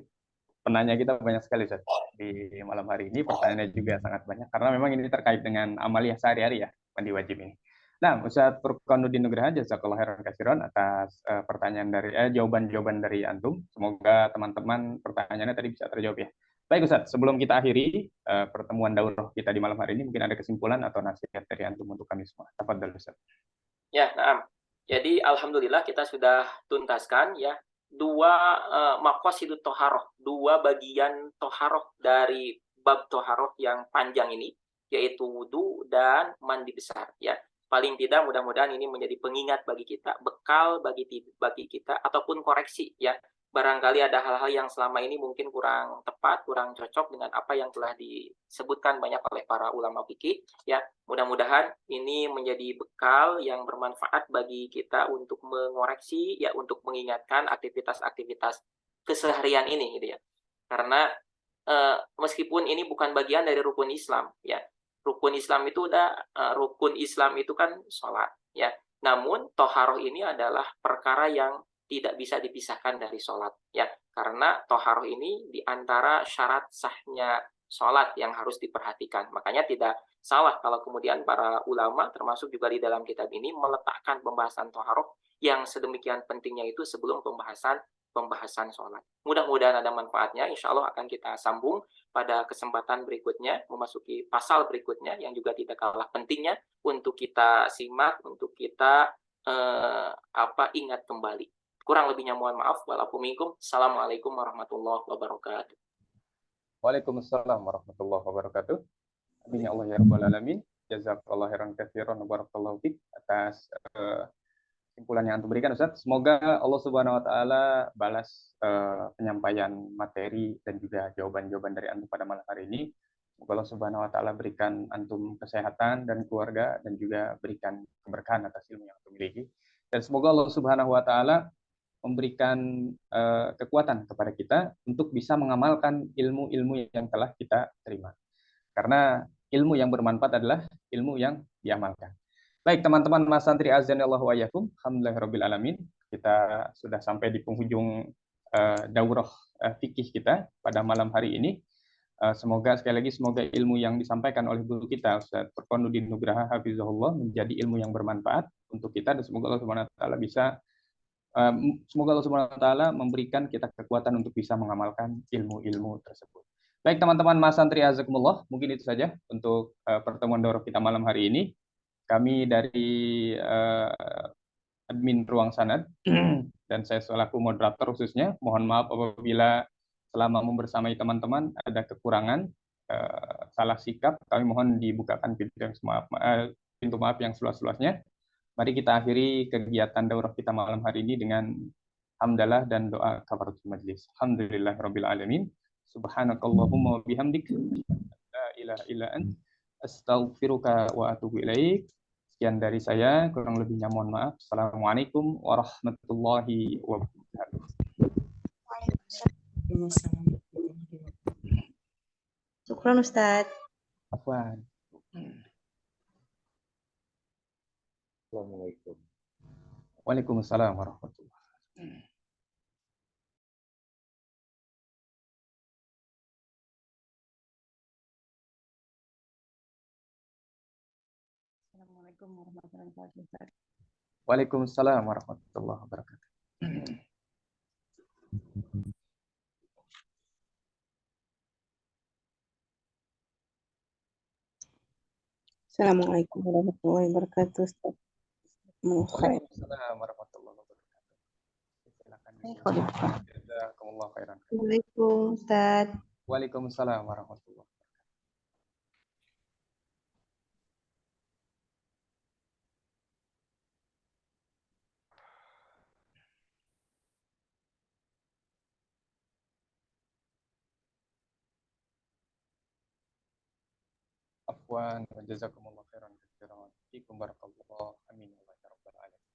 Penanya kita banyak sekali Ustaz di malam hari ini. Pertanyaannya juga sangat banyak karena memang ini terkait dengan amaliyah sehari-hari ya, mandi wajib ini. Nah, Ustaz Furqanuddin Nugraha, jazakallah khairan katsiran atas pertanyaan dari jawaban-jawaban dari antum. Semoga teman-teman pertanyaannya tadi bisa terjawab ya. Baik Ustaz, sebelum kita akhiri pertemuan daurah kita di malam hari ini, mungkin ada kesimpulan atau nasihat dari antum untuk kami semua. Tafadhol Ustaz. Ya, nah. Jadi alhamdulillah kita sudah tuntaskan ya 2 maqasidut toharoh, 2 bagian toharoh dari bab toharoh yang panjang ini, yaitu wudu dan mandi besar ya. paling tidak mudah-mudahan ini menjadi pengingat bagi kita, bekal bagi kita, ataupun koreksi ya. Barangkali ada hal-hal yang selama ini mungkin kurang tepat, kurang cocok dengan apa yang telah disebutkan banyak oleh para ulama fikih ya. Mudah-mudahan ini menjadi bekal yang bermanfaat bagi kita untuk mengoreksi ya, untuk mengingatkan aktivitas-aktivitas keseharian ini gitu ya. Karena meskipun ini bukan bagian dari rukun Islam ya. Rukun Islam itu kan sholat ya. Namun toharoh ini adalah perkara yang tidak bisa dipisahkan dari sholat ya, karena toharoh ini diantara syarat sahnya sholat yang harus diperhatikan. Makanya tidak salah kalau kemudian para ulama termasuk juga di dalam kitab ini meletakkan pembahasan toharoh yang sedemikian pentingnya itu sebelum pembahasan sholat. Mudah-mudahan ada manfaatnya. Insya Allah akan kita sambung pada kesempatan berikutnya, memasuki pasal berikutnya yang juga tidak kalah pentingnya untuk kita simak, untuk kita ingat kembali. Kurang lebihnya mohon maaf. Walaupun Assalamualaikum warahmatullahi wabarakatuh. Waalaikumsalam warahmatullahi wabarakatuh. Amin ya Allah ya rabbal alamin. Jazakallahu khairan katsiran wa barakallahu fik atas kesimpulan yang antum berikan Ustaz. Semoga Allah Subhanahu wa taala balas penyampaian materi dan juga jawaban-jawaban dari antum pada malam hari ini. Semoga Allah Subhanahu wa taala berikan antum kesehatan dan keluarga dan juga berikan keberkahan atas ilmu yang antum miliki. Dan semoga Allah Subhanahu wa taala memberikan kekuatan kepada kita untuk bisa mengamalkan ilmu-ilmu yang telah kita terima. Karena ilmu yang bermanfaat adalah ilmu yang diamalkan. Baik teman-teman Mas Santri azanillahu wa iyyakum, alhamdulillahirabbil alamin. Kita sudah sampai di penghujung daurah fikih kita pada malam hari ini. Semoga sekali lagi ilmu yang disampaikan oleh guru kita Ustaz Furqanuddin Nugraha hafizahullah menjadi ilmu yang bermanfaat untuk kita, dan semoga Allah Subhanahu wa taala memberikan kita kekuatan untuk bisa mengamalkan ilmu-ilmu tersebut. Baik teman-teman Mas Santri azakumullah, mungkin itu saja untuk pertemuan daurah kita malam hari ini. Kami dari admin Ruang Sanad dan saya selaku moderator khususnya, mohon maaf apabila selama membersamai teman-teman ada kekurangan, salah sikap, kami mohon dibukakan pintu maaf yang seluas-luasnya. Mari kita akhiri kegiatan daurah kita malam hari ini dengan hamdalah dan doa kafaratul majlis. Alhamdulillahirabbil alamin. Subhanakallahumma wa bihamdik, la ilaha illa ant, astaghfiruka wa atubu ilaik. Sekian dari saya, kurang lebihnya mohon maaf. Assalamualaikum warahmatullahi wabarakatuh. Syukran Ustaz. Afwan. Assalamualaikum. Waalaikumsalam warahmatullahi wabarakatuh. Assalamualaikum warahmatullahi wabarakatuh. Waalaikumsalam warahmatullahi wabarakatuh. Assalamualaikum warahmatullahi wabarakatuh. Ustaz. Waalaikumsalam warahmatullahi wabarakatuh. Silakan. Jazakumullah khairan. Assalamualaikum Ustaz. Waalaikumsalam warahmatullahi wabarakatuh. Afwan, jazakumullah khairan katsiran. Fiikum barakallah. Amin ya rabbal alamin.